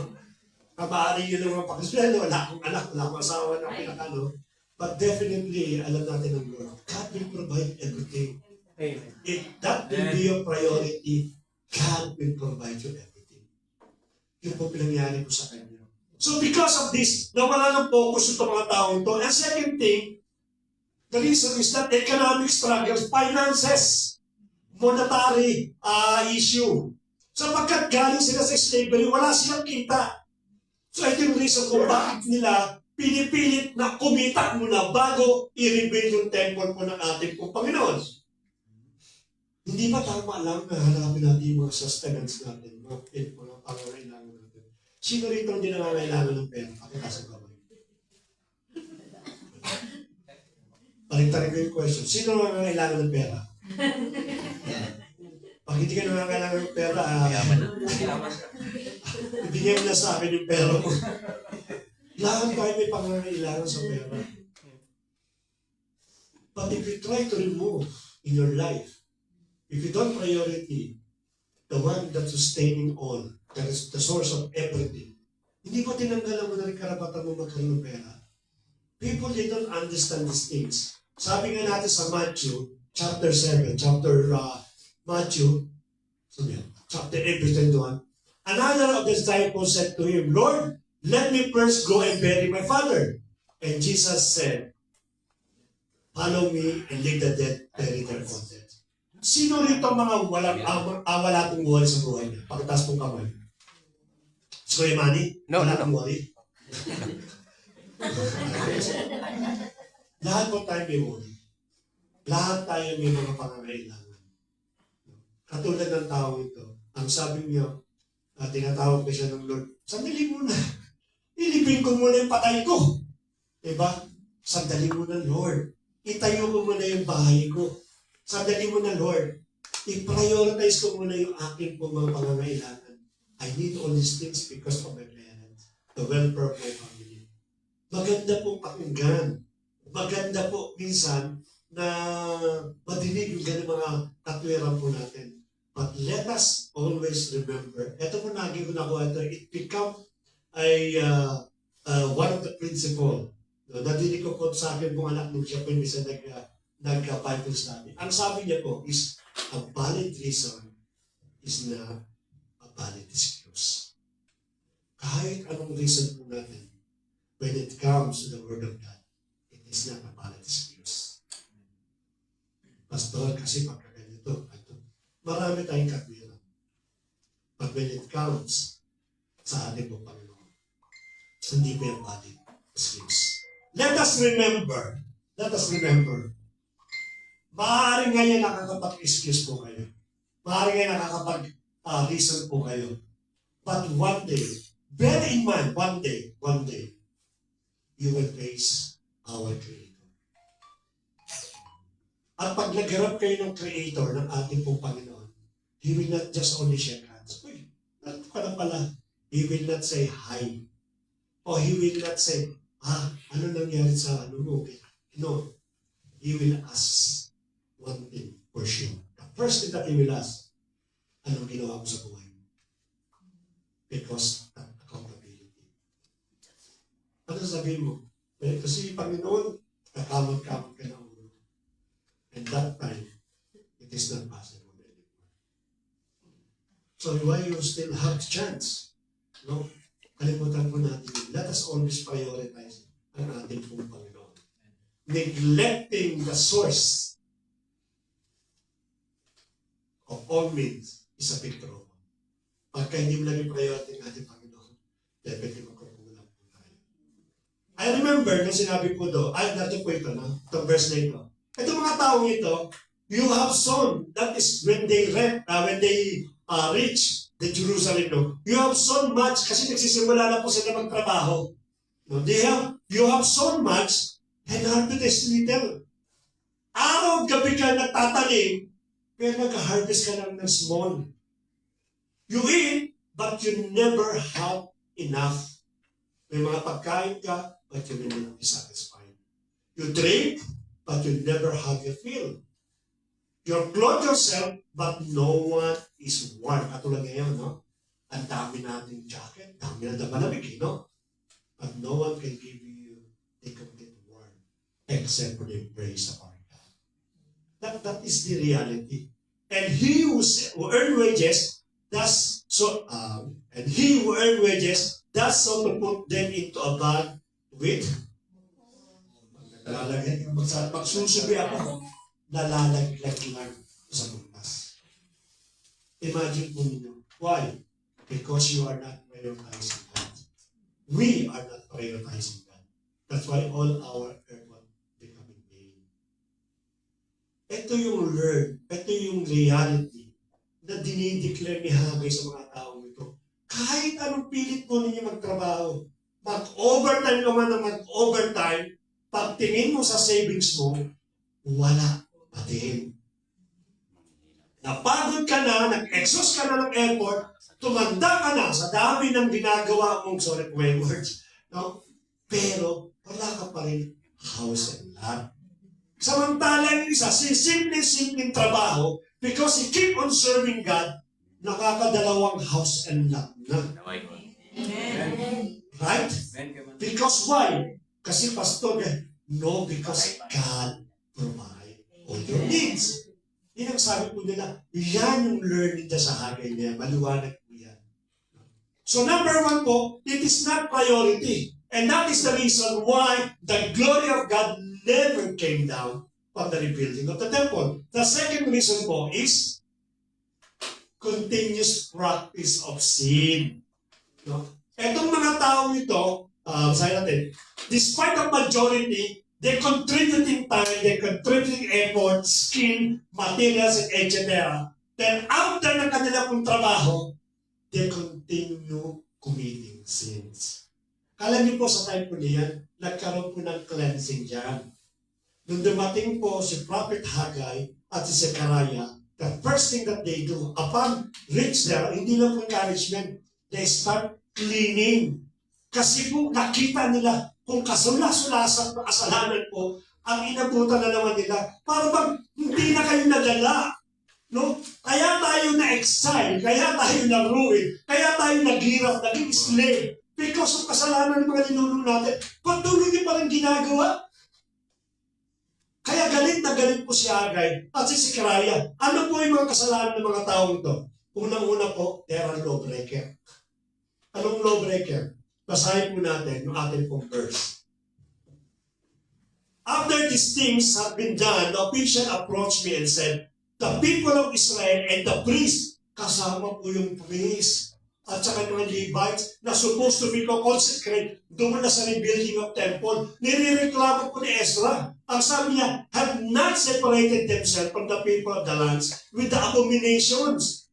Maaari yun naman pakiswelo, wala akong anak, wala akong asawa na pinakano. But definitely, alam natin ng Lord, God will provide everything. Amen. If that will be your priority, God will provide you everything. Yun po pinangyari ko sa kanya. So because of this, nawala ng focus yung mga taong to. And second thing, the reason is that economic struggles, finances, monetary issue. Sapagkat galing sila sa slavery, wala silang kita. So ito yung reason kung bakit nila pinipilit na kumita muna bago i-rebuild yung temple po ng ating pong Panginoon. Hindi ba tama lang na hanapin natin yung mga sustenance natin, mga pangangailangan natin? Sino rito hindi nangangailangan ng pera? Pakita sa kamay. Palintarin ko yung question. Sino nangangailangan ng pera? Pag hindi ka nangangailangan ng pera, ibigay mo na sa akin yung pera mo. Lahat tayo may pangangailangan sa pera. But if you try to remove in your life, if you don't priority the one that's sustaining all, that is the source of everything, hindi ba tinanggalan mo na rin karapatan mo magkaroon ng pera? People, they don't understand these things. Sabi nga natin sa Matthew, chapter 7, Matthew, chapter 8, verse 21, another of the disciples said to him, Lord, let me first go and bury my father. And Jesus said, follow me and leave the dead bury their own dead. Sino rito ang mga wala pong buhay sa buhay niya? Pagkataas pong kamay. Si Kuya Manny? Wala pong buhay? Lahat po tayo may buhay. Lahat tayo may mga pangangailangan. Katulad ng tao ito, ang sabi niya, tinatawag ko siya ng Lord, sandali muna. Ilibing ko muna yung patay ko. Diba? Sandali muna, Lord. Itayo ko muna yung bahay ko. Sandali muna, Lord. I-prioritize ko muna yung aking po mga pangangailangan. I need all these things because of my parents. The welfare of my family. Maganda pong pakinggan. Maganda po minsan na madinig yung ganun mga katwiran po natin. But let us always remember, ito po naging ko nakuha ito, it become one of the principle. No, nadinig ko po sa akin pong anak nung siya po yung isa nag-Bible study. Ang sabi niya po is, a valid reason is not a valid excuse. Kahit anong reason po natin, when it comes to the Word of God, it is not a valid excuse. Pastor, kasi pagka ganito, marami tayong katwiran. But when it comes sa ating po Panginoon, hindi po yung valid excuse. Let us remember, maaaring ngayon nakakapag-excuse po kayo. Maaaring ngayon nakakapag-reason po kayo. But one day, bear in mind, one day, you will face our Creator. At pag nagharap kayo ng Creator ng ating pong Panginoon, He will not just only shake hands. Uy, nato ka na pala. He will not say hi. Or He will not say, ano nangyari sa ano mo? No. He will ask one thing for sure. The first thing that He will ask, anong ginawa mo sa buhay mo? Because that accountability. Ano sabihin mo? Kasi Panginoon, kakamot-kamot ka na ulo. And that time, it is not possible anymore. So why you still have chance? No? Kalimutan po natin yun. Let us always prioritize ang ating pong Panginoon. Neglecting the source of all means is a big trouble. Pagka hindi mo lang yung priority ng ating Panginoon, definitely magkukulang po tayo. I remember nung sinabi po do, natin po ito, no? Itong verse na ito. Itong mga taong ito, you have sown, that is when they reach the Jerusalem, no? You have sown much, kasi nagsisimula na po sila magtrabaho. No? You have sown much, and harvest little. Araw-gabi ka nagtatanim, pero nag-harvest ka lang ng small. You eat, but you never have enough. May mga pagkain ka, but you will not be satisfied. You drink, but you never have your fill. You clothe yourself, but no one is warm. Katulad ngayon, no? Ang dami nating jacket, dami na malamig, no? But no one can give you a complete warm, except for the praise of our God. That is the reality. And he who earn wages, does so to put them into a bag with magsusubi ako, nalalaglag lang sa butas. Imagine po ninyo. Why? Because you are not prioritizing God. We are not prioritizing God. That's why all our effort becoming vain. Ito yung reality na dinideclare ni Haggai sa mga taong ito. Kahit anong pilit po ninyo magtrabaho, mag-overtime ka man na mag-overtime, pagtingin mo sa savings mo, wala pa din. Napagod ka na, nag-exhaust ka na ng effort, tumanda ka na sa dami ng ginagawa mong, sorry for my words, no? Pero wala ka pa rin house and lot. Samantalang isa, simple-simple trabaho, because he keep on serving God, nakakadalawang house and lot na. Amen. Right? Because why? Kasi pastor, no, because God provide all your needs. Yan ang sabi po nila, yan yung learning na sa Haggai niya, maliwanag po yan. So number one po, it is not priority. And that is the reason why the glory of God never came down from the rebuilding of the temple. The second reason po is continuous practice of sin. No? Etong mga taong ito, sabi natin, despite the majority, they contributing time, they contributing effort, skill, materials, and etc. Then after ng kanila pong trabaho, they continue committing sins. Kala niyo po sa time po niyan, nagkaroon po ng cleansing dyan. Nung dumating po si Prophet Haggai at si Zechariah, the first thing that they do, upon reach there, hindi lang po encouragement, they start cleaning. Kasi po nakita nila kung kasula-sulasan na kasalanan po, ang inabutan na naman nila, para bang hindi na kayo nadala. No? Kaya tayo na-exile, kaya tayo na-ruin, kaya tayo naghirap, naging slave, because of kasalanan ng mga ninunong natin. Patuloy niyo pa rin ginagawa. Kaya galit na galit po si Haggai at si Zechariah. Ano po yung mga kasalanan ng mga taong ito? Unang-una po, they are lawbreaker. Anong lawbreaker? Basahin po natin yung ating pong verse. After these things have been done, the official approached me and said, the people of Israel and the priests, kasama po yung priest, at saka mga Levites na supposed to be consecrated doon na sa rebuilding of temple, nirireklamo po ni Ezra. Ang sabi niya, have not separated themselves from the people of the lands with the abominations.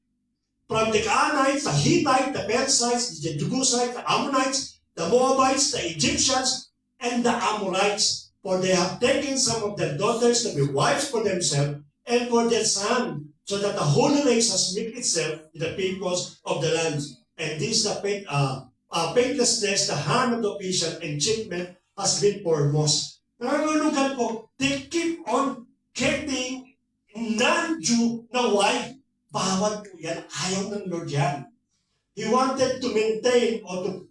From the Canaanites, the Hittites, the Perizzites, the Jebusites, the Ammonites, the Moabites, the Egyptians, and the Amorites. For they have taken some of their daughters to be wives for themselves and for their son, so that the holy race has mixed itself with the peoples of the lands. And this the faithlessness, the hand of the official enchantment has been foremost. Nangangulugan po, they keep on getting non-Jew na wife. Bawal po yan. Ayaw ng Lord yan. He wanted to maintain or to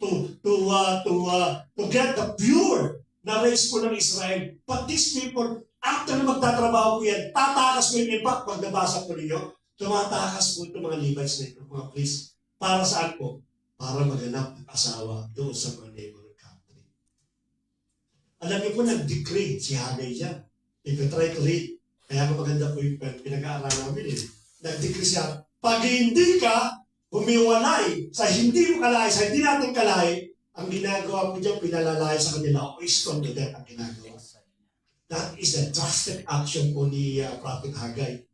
get the pure na race po ng Israel. But these people After na magtatrabaho po yan, tatakas mo yung impact. Pag nabasa po ninyo, tumatakas po itong mga Levites na ito, mga priests. Para saan po? Para maganap ng asawa doon sa mga neighboring country. Alam niyo po, nag-decree si Haggai dyan. If you try to read, kaya maganda po yung pinag-aaralan namin eh. Nag-decree siya, pag hindi ka humiwalay sa hindi mo kalay, sa hindi natin kalay, ang ginagawa mo dyan, pinalalay sa kanila, o stone to death ang ginagawa. That is a drastic action po ni Prophet Haggai.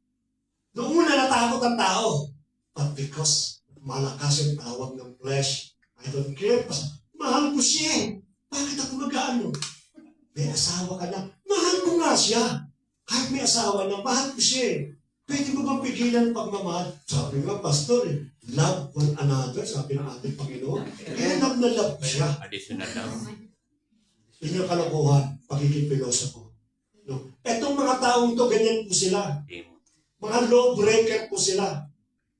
Noong una natakot ang tao, but because malakas yung tawag ng flesh, I don't care, mahal ko siya eh. Bakit ako mag-ano? May asawa ka na, mahal ko nga siya. Kahit may asawa na, mahal ko siya eh. Pwede mo bang pigilan ang pagmamahal? Sabi nga, pastor eh, love one another, sabi ng ating Panginoon. Kaya love na love ko siya. Additional daw. Yun yung kalokohan, pagiging pilosopo. No? Etong mga taong to, ganyan po sila. Mga lawbreaker po sila.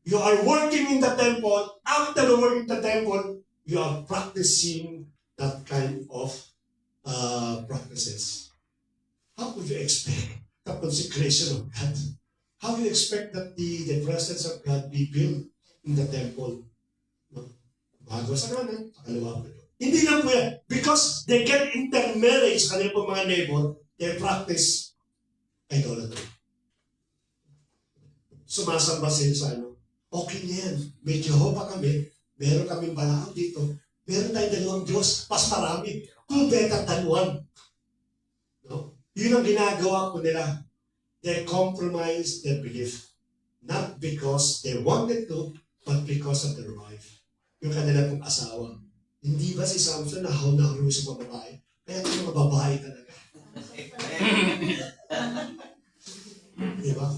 You are working in the temple. After working in the temple, you are practicing that kind of practices. How would you expect the consecration of God? How do you expect that the presence of God be built in the temple? No? Bago sa kanan, sa kaliwa pa doon. Hindi lang po yan. Because they get intermarriage sa kanilang mga neighbor, they practice idolatry. Sumasamba sila sa ano. Okay na yan. May Jehovah kami. Meron kaming Balaam dito. Meron tayong dalawang Diyos. Pas marami. Two better than one. No? Yun ang ginagawa ko nila. They compromise their belief. Not because they wanted to, but because of their wife. Yung kanila pong asawa. Hindi ba si Samson nahaw-nahaw sa mga babae? Kaya ito mga babae talaga. Diba?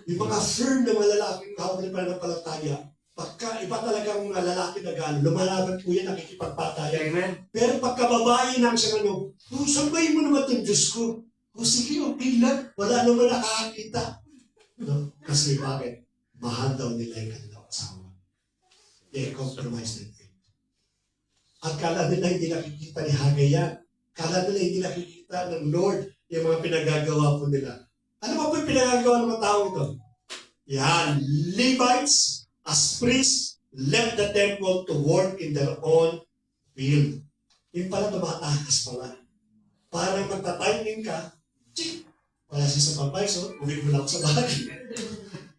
Yung mga firm na mga lalaking kahapon pa ng palataya, pagka iba talagang mga lalaki na gano'n, lumalaban po yan, nakikipagpataya. Amen. Pero pagka babae na siya ano, sambahin mo naman itong Diyos ko. O sige, okay lang. Wala naman nakakakita. No? Kasi bakit? Mahal daw nila yung kanilang asawa. They compromise their faith. At kala nila hindi nakikita ni Haggai yan. Kala nila hindi nakikita ng Lord yung mga pinagagawa po nila. Ano ba po yung pinagagawa ng mga tao ito? Yan, Levites as priests left the temple to work in their own field. Yung pala tumatakas pala. Parang magta-timing ka, chik! Wala siya sa pambayso, uwi mo lang sa bahay.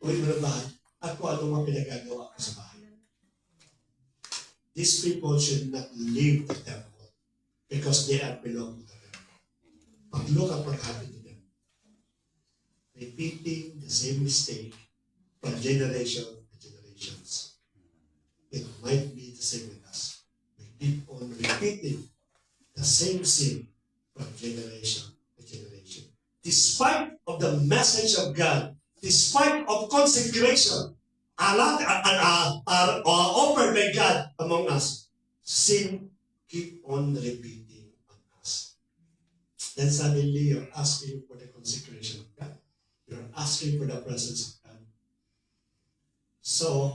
Uwi mo lang bahay. At kung ano mga pinagagawa ko sa bahay. These people should not leave the temple because they are belong to the temple. But look at what happened to them. Repeating the same mistake from generation to generations. It might be the same with us. We keep on repeating the same sin from generation to generation. Despite of the message of God, despite of consecration, offered by God among us, sin keep on repeating on us. Then suddenly you're asking for the consecration of God. You're asking for the presence of God. So,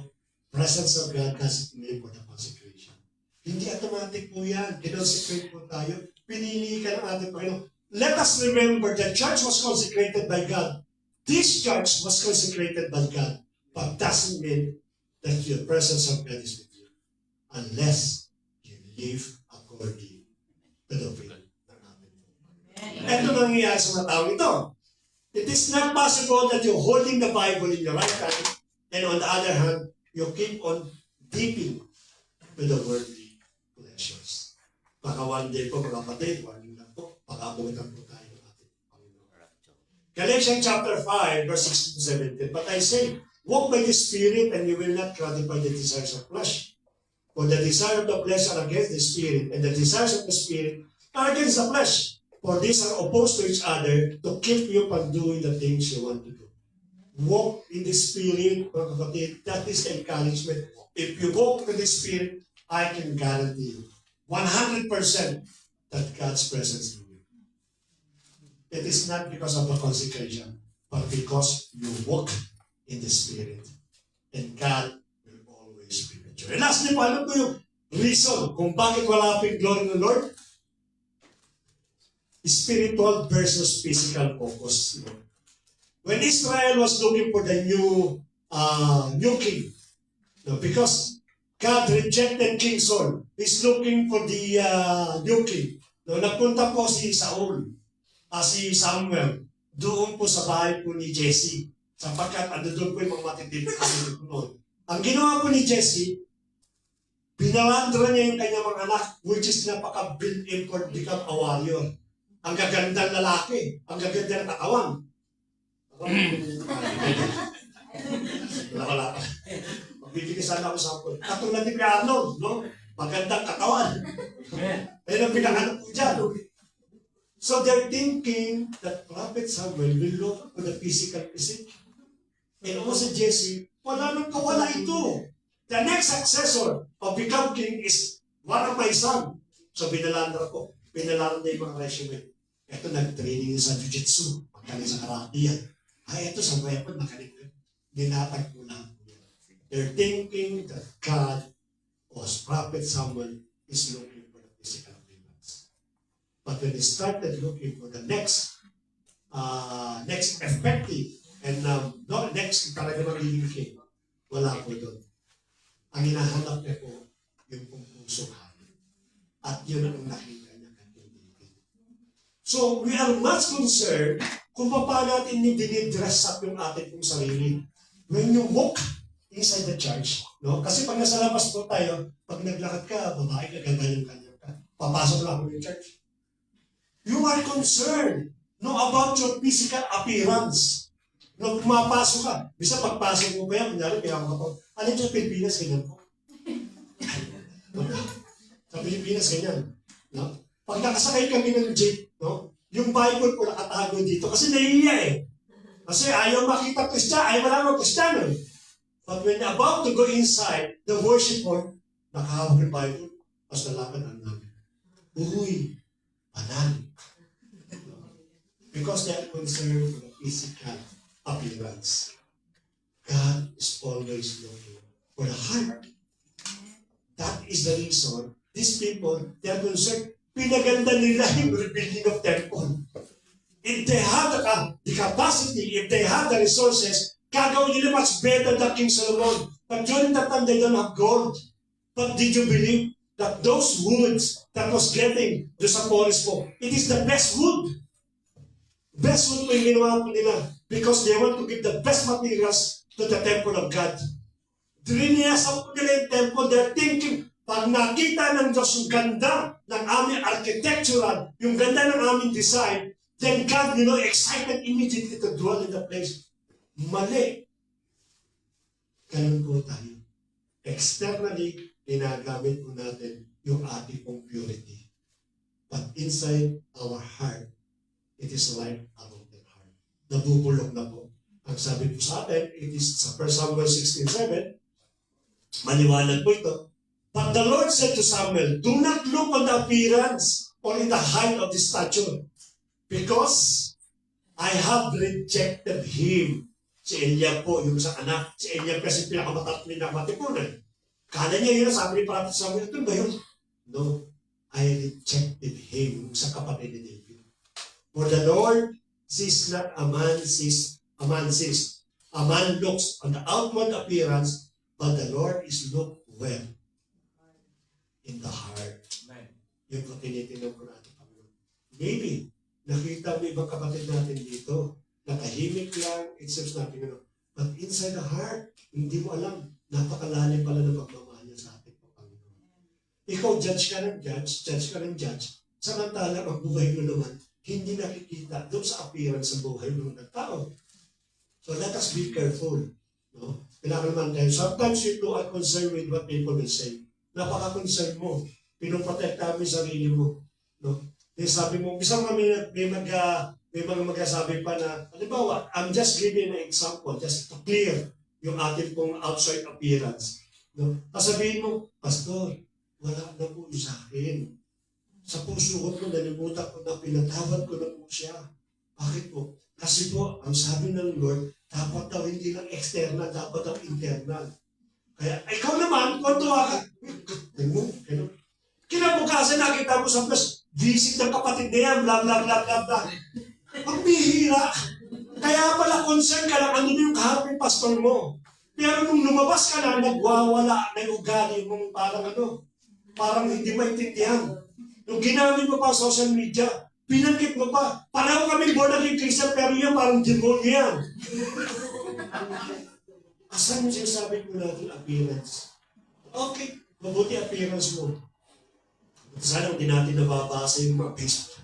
presence of God doesn't mean for the consecration. Hindi automatic po yan. Kinonsecrate po tayo. Pinili ka ng ating Panginoon. Let us remember the church was consecrated by God. This church was consecrated by God. But doesn't mean that the presence of God is with you. Unless you live according to the will ng ating Panginoon. Ito nangyayari sa mga tao ito. It is not possible that you're holding the Bible in your right hand and on the other hand, you keep on dipping with the worldly pleasures. Baka one day po mga kapatid, one day lang po, pag-abutan po tayo ng ating Panginoon. Galatians chapter 5, verse 16 to 17. But I say, walk by the Spirit and you will not gratify the desires of flesh. For the desire of the flesh are against the Spirit, and the desires of the Spirit are against the flesh. For these are opposed to each other to keep you from doing the things you want to do. Walk in the Spirit, mga kapatid. That is the encouragement. If you walk in the Spirit, I can guarantee you 100% that God's presence in you. It is not because of the consecration, but because you walk in the Spirit. And God will always be with you. And lastly po, alam ko yung reason kung bakit wala pa yung glory ng Lord? spiritual versus physical focus. You know? When Israel was looking for the new king, you know, because God rejected King Saul, he's looking for the new king. No, nagpunta po si Saul, si Samuel, doon po sa bahay po ni Jesse, sapagkat doon po yung mga matitipid noon. Ang ginawa po ni Jesse, binalandra niya yung kanyang mga anak, which is napaka-built-in for become a warrior. Ang gagandang lalaki, ang gagandang katawan. Wala. Magbibigay sana ako sa akin. Katulad ni Arnold, no? Magandang katawan. Ayun ang pinakaano po dyan. So they're thinking that Prophet Samuel will look for the physical physique. And also Jesse, wala nang kawala ito. The next successor of become king is one of my son. So binalandra ko. Binalandra yung mga resume. Ito nag-training sa jiu-jitsu. Magaling sa karate yan. Ay, ito sa weapon, magaling ko. Dinatag ko lang. They're thinking that God was Prophet Samuel is looking for the physical appearance. But when they started looking for the next effective and next talaga magiging king, wala po doon. Ang hinahanap niya po, yung puso hangin. At yun ang nakita niya kanyang David. So, we are much concerned kung paano natin dinidress up yung ating pong sarili. When you walk inside the church, no? Kasi pag nasa labas po tayo, pag naglakad ka, babae ka, ganyan ka. Papasok lang ako yung church. You are concerned, no, about your physical appearance. No, pumapasok ka. Bisa pagpasok mo pa yan, kunyari, kaya ka po. Ano yung Pilipinas, ganyan po? Sa Pilipinas, ganyan. No? Pag nakasakay kami ng jeep, no? Yung Bible po nakatago dito kasi nahihiya eh. Kasi ayaw makita Kristyan, ayaw malaman Kristyan eh. But when you're about to go inside, the worship hall, nakahawak yung Bible, mas nalaman ang namin. Uy, banal. Because they are concerned for the physical appearance. God is always looking for the heart. That is the reason these people, they are concerned. Pinaganda nila yung rebuilding of temple. If they have the capacity, if they have the resources, gagawin nila much better than King Solomon. But during that time, they don't have gold. But did you believe that those woods that was getting do sa forest po, it is the best wood. Best wood po yung ginawa po nila because they want to give the best materials to the temple of God. Driniyasa po nila yung temple, they're thinking, pag nakita ng Diyos yung ganda ng aming architectural, yung ganda ng aming design, then God, excited immediately to dwell in the place. Mali. Ganun po tayo. Externally, ginagamit po natin yung ating pong purity. But inside our heart, it is like a rotten heart. Nabubulok na po. Ang sabi po sa atin, it is sa 1 Samuel 16:7, maliwanag po ito. But the Lord said to Samuel, do not look on the appearance or in the height of the stature, because I have rejected him. Si Eliab po, yung sa anak. Si Eliab kasi pinakamatipunan. Kala niya yun, sabi ni Prophet Samuel, ito ba yun? No, I rejected him, yung sa kapatid ni David. For the Lord sees not a man sees. A man looks on the outward appearance, but the Lord is looked well in the heart. Yung po tinitingnan ko natin, Panginoon. Maybe, nakita mo ibang kapatid natin dito, nakahimik lang, it seems na Panginoon. But inside the heart, hindi mo alam, napakalalim pala ng pagmamahal niya sa atin po, Panginoon. Ikaw, judge ka ng judge. Samantala, ang buhay mo naman, hindi nakikita doon sa appearance sa buhay ng tao. So let us be careful. No? Kailangan naman tayo. Sometimes you are concerned with what people will say. Napaka-concern mo. Pinoprotekta mo yung sarili mo. No? Then sabi mo, isang may mga magsasabi pa na, halimbawa, I'm just giving an example, just to clear yung ating pong outside appearance. No? Sabihin mo, Pastor, wala na po sa akin. Sa puso ko po, nalimutan ko na, pinatawad ko na po siya. Bakit po? Kasi po, ang sabi ng Lord, dapat daw hindi lang external, dapat daw internal. Kaya, ikaw naman, kung tuwa ka, kinabukasan nakita mo sa plus, visit ng kapatid na yan, bla bla bla bla bla. Ang bihira. Kaya pala concern ka lang, ano na yung kaharap ng pastor mo. Pero nung lumabas ka na, nagwawala na yung ugali mong parang hindi maintindihan. Nung ginamit mo pa ang social media, pinangkit mo pa. Pareho kami born again Christian, pero yan parang demonyo yan. Asan yung sinasabi ko natin appearance? Okay, mabuti appearance mo. Sana hindi natin nababasa yung mga Facebook.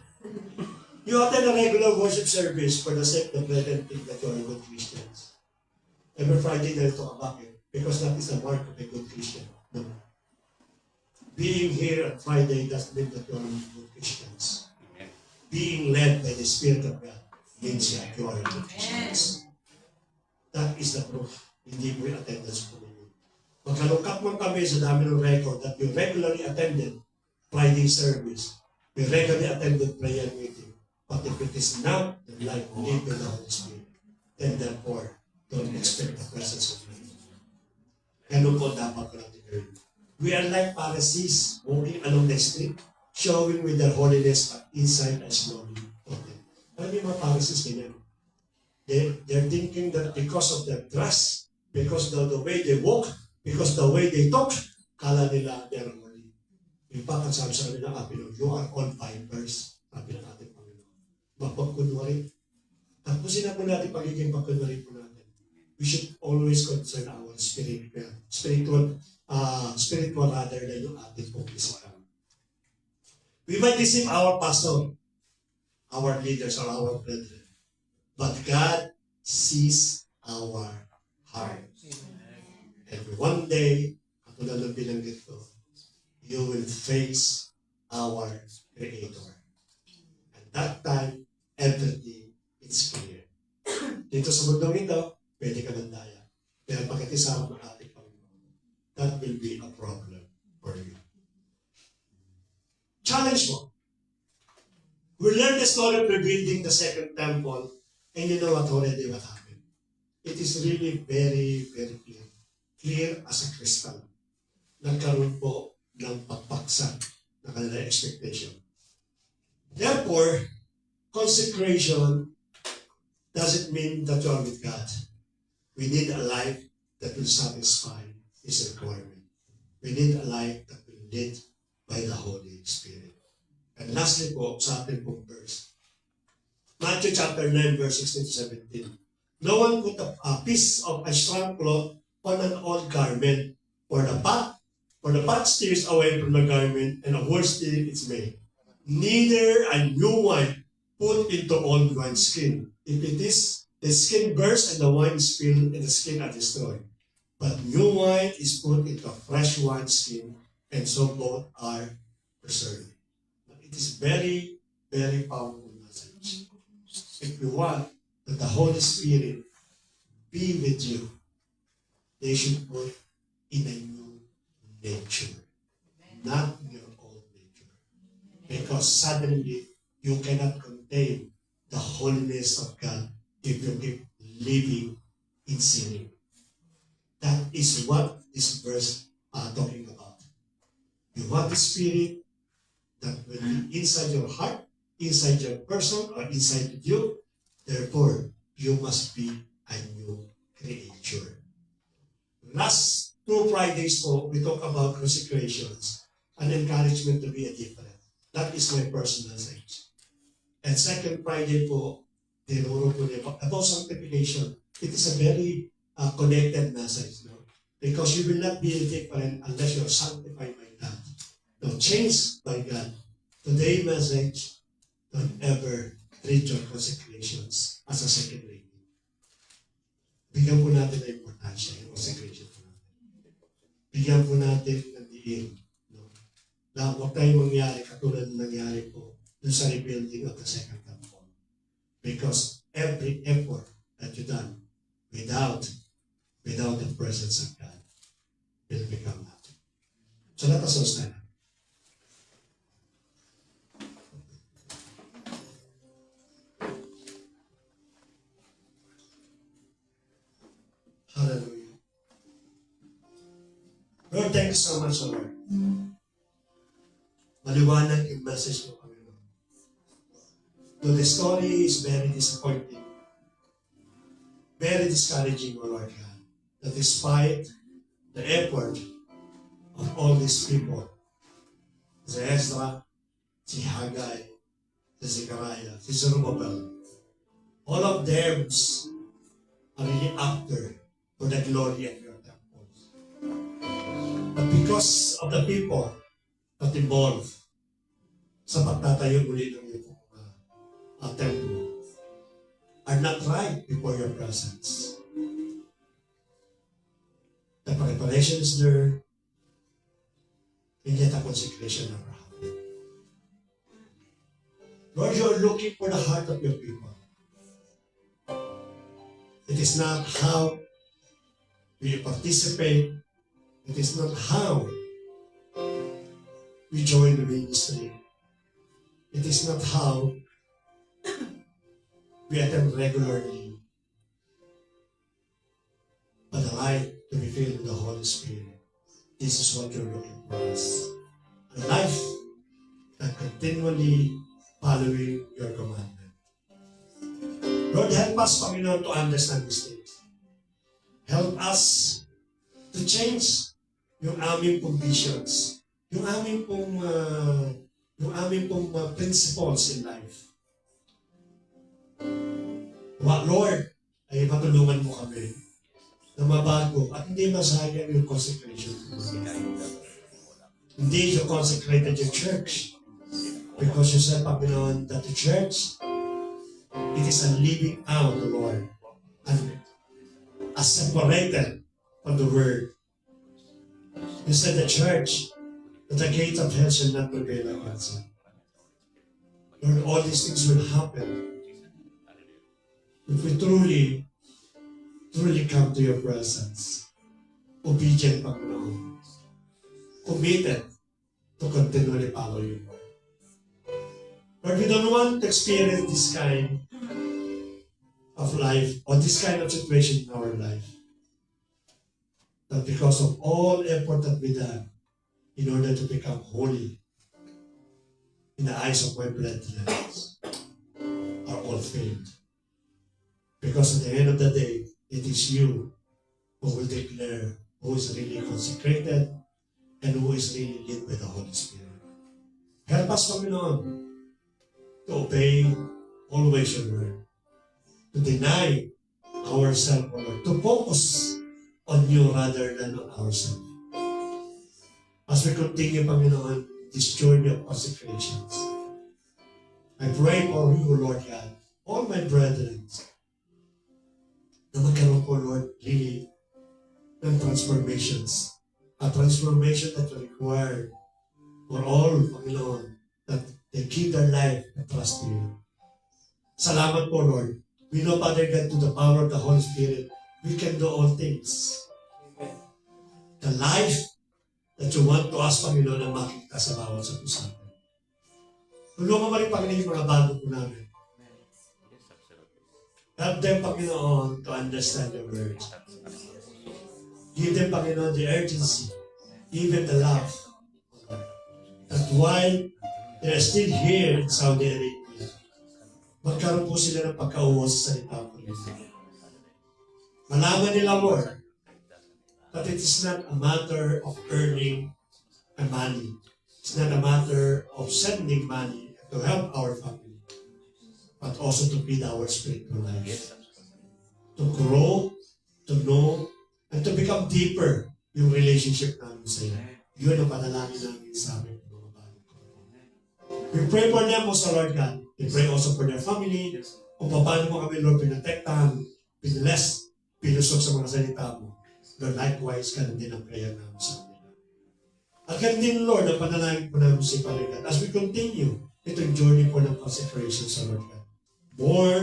You attend a regular worship service for the sake of pretending that you are good Christians. Every Friday, they'll talk about it because that is the mark of a good Christian. No. Being here on Friday doesn't mean that you are good Christians. Being led by the Spirit of God means that you are good Christians. That is the proof. Hindi mo yung attendance po ninyo. Magkalungkat man kami sa dami ng record that you regularly attended Friday service. We regularly attended prayer meeting. But if it is not the life lived with the Holy Spirit, then therefore, don't expect the presence of God. Ganun po dapat natin gawin. We are like Pharisees walking along the street, showing with their holiness, but inside is glory of them. Alam yung mga Pharisees ganyan. They're thinking that because of their dress, because of the way they walk, because the way they talk, kala nila they're holy. In fact, ang sabi sa kanila, you are all vipers. Sabi na natin, Panginoon. Mapagkunwari. Tapusin na po natin pagiging pagkunwari po natin. We should always concern our spiritual rather than yung ating pong physical. We might deceive our pastor, our leaders, or our brethren. But God sees our heart. And one day, katulad ng binanggit ko, you will face our Creator. At that time, everything is clear. Dito sa mundong ito, pwede ka mandaya. Pero pagkatisama ng ating Panginoon, that will be a problem for you. Challenge mo. We learned the story of rebuilding the second temple, and you know what happened. It is really very, very clear. Clear as a crystal. Nagkaroon po ng pagpaksa na kanilang expectation. Therefore, consecration doesn't mean that you are with God. We need a life that will satisfy His requirement. We need a life that will be led by the Holy Spirit. And lastly po, sa ating pong verse. Matthew chapter 9, verse 16 to 17. No one put a piece of a strong cloth on an old garment, for the pot steers away from the garment, and a worse thing is made. Neither a new wine put into old wineskin. If it is, the skin bursts and the wine spill and the skin are destroyed. But new wine is put into a fresh wineskin, and so both are preserved. It is very, very powerful message. If you want that the Holy Spirit be with you, they should put in a new nature, not your old nature. Because suddenly, you cannot contain the holiness of God if you keep living in sinning. That is what this verse talking about. You want the Spirit that will be inside your heart, inside your person, or inside you. Therefore, you must be a new creature. Last 2 Fridays po, we talk about consecrations and encouragement to be a different. That is my personal message. And second Friday po, tinuro po niya about sanctification. It is a very connected message, no? Because you will not be different unless you are sanctified by God. No, changed by God. Today's message, don't ever treat your consecrations as a second rate. Bigyan po natin na importansya yung consecration po natin. Bigyan po natin ng diin. No? Na huwag tayong mangyari katulad ng nangyari po dun sa rebuilding of the second temple. Because every effort that you done without the presence of God will become nothing. So let us all stand. Hallelujah. Lord, thank you so much, Lord. Maliwanag yung message mo, Panginoon. Though the story is very disappointing, very discouraging, O Lord God, that despite the effort of all these people, si Ezra, si Haggai, si Zechariah, si Zerubbabel, all of them are really after for the glory of your temples. But because of the people that involved sa pagtatayo muli ng iyong temple, are not right before your presence. The preparation is there, and yet a consecration never happened. Lord, you are looking for the heart of your people. It is not how we participate. It is not how we join the ministry. It is not how we attend regularly. But the life to be filled with the Holy Spirit. This is what you're looking for us. A life that continually following your commandment. Lord, help us, Panginoon, to understand these things. Help us to change yung aming pong visions, yung aming pong principles in life. Lord, ay matulungan mo kami na mabago at hindi masayang yung consecration. Hindi you consecrated your church because you said, Panginoon, that the church, it is a living out, the Lord, and as separated from the Word. You said the church, that the gates of hell shall not prevail against it. Lord, all these things will happen if we truly come to your presence. Obedient, Panginoon. Committed to continually follow you. Lord, we don't want to experience this kind of life or this kind of situation in our life. That because of all effort that we done in order to become holy in the eyes of my brethren are all failed. Because at the end of the day, it is you who will declare who is really consecrated and who is really led by the Holy Spirit. Help us, Panginoon, to obey always your word, to deny ourselves, Lord, to focus on you rather than on ourselves. As we continue, Panginoon, this journey of consecrations, I pray for you, Lord God, all my brethren, na magkaroon po, Lord, really ng transformations. A transformation that will require for all, Panginoon, that they give their life and trust in you. Salamat po, Lord. We know, Father God, to the power of the Holy Spirit, we can do all things. The life that you want to us, Panginoon, ang makikita sa bawat sa puso natin. Tulungan mo rin, Panginoon, yung mga bago po namin. Help them, Panginoon, to understand the word. Give them, Panginoon, the urgency, even the love. That while they are still here in Saudi Arabia, magkaroon po sila ng pagkauwa sa salita mo. Malaman nila, Lord, that it is not a matter of earning money. It's not a matter of sending money to help our family, but also to feed our spiritual life. To grow, to know, and to become deeper yung relationship namin sa iyo. Yun ang panalangin namin sa amin. We pray for them also, Lord God. We pray also for their family. Kung paano mo kami, Lord, pinatektahan, pinless, pinusok sa mga salita mo. Lord, likewise, ganun din ang prayer namin sa kanila. At ganun din, Lord, ang panalangin po namin sa Panginoon. As we continue itong journey po ng consecration sa Lord God. More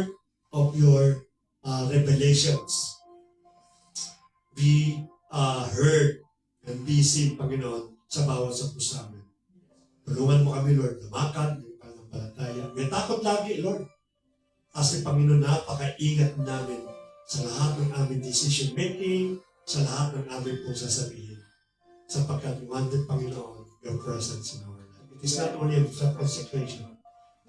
of your revelations be heard and be seen, Panginoon, sa bawat sa puso namin. Tulungan mo kami, Lord, lumakad, may pananampalataya. May takot lagi, Lord. Kasi, Panginoon, napaka-ingat namin sa lahat ng aming decision making, sa lahat ng aming pong sasabihin. Sapagkat we wanted, Panginoon, your presence in our life. It is not only a consecration,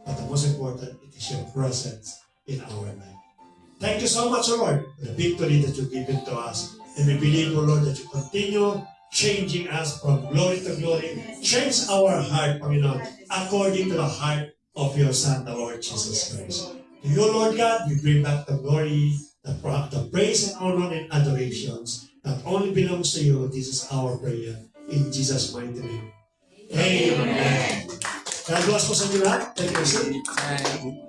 but the most important, it is your presence in our life. Thank you so much, Lord, for the victory that you've given to us. And we believe, O Lord, that you continue changing us from glory to glory. Change our heart, Panginoon, according to the heart of your Son, the Lord Jesus Christ. To you, Lord God, we bring back the glory, the praise and honor and adorations that only belongs to you. This is our prayer. In Jesus' mighty name. Amen. God bless po sa inyo lahat. Thank you, sir.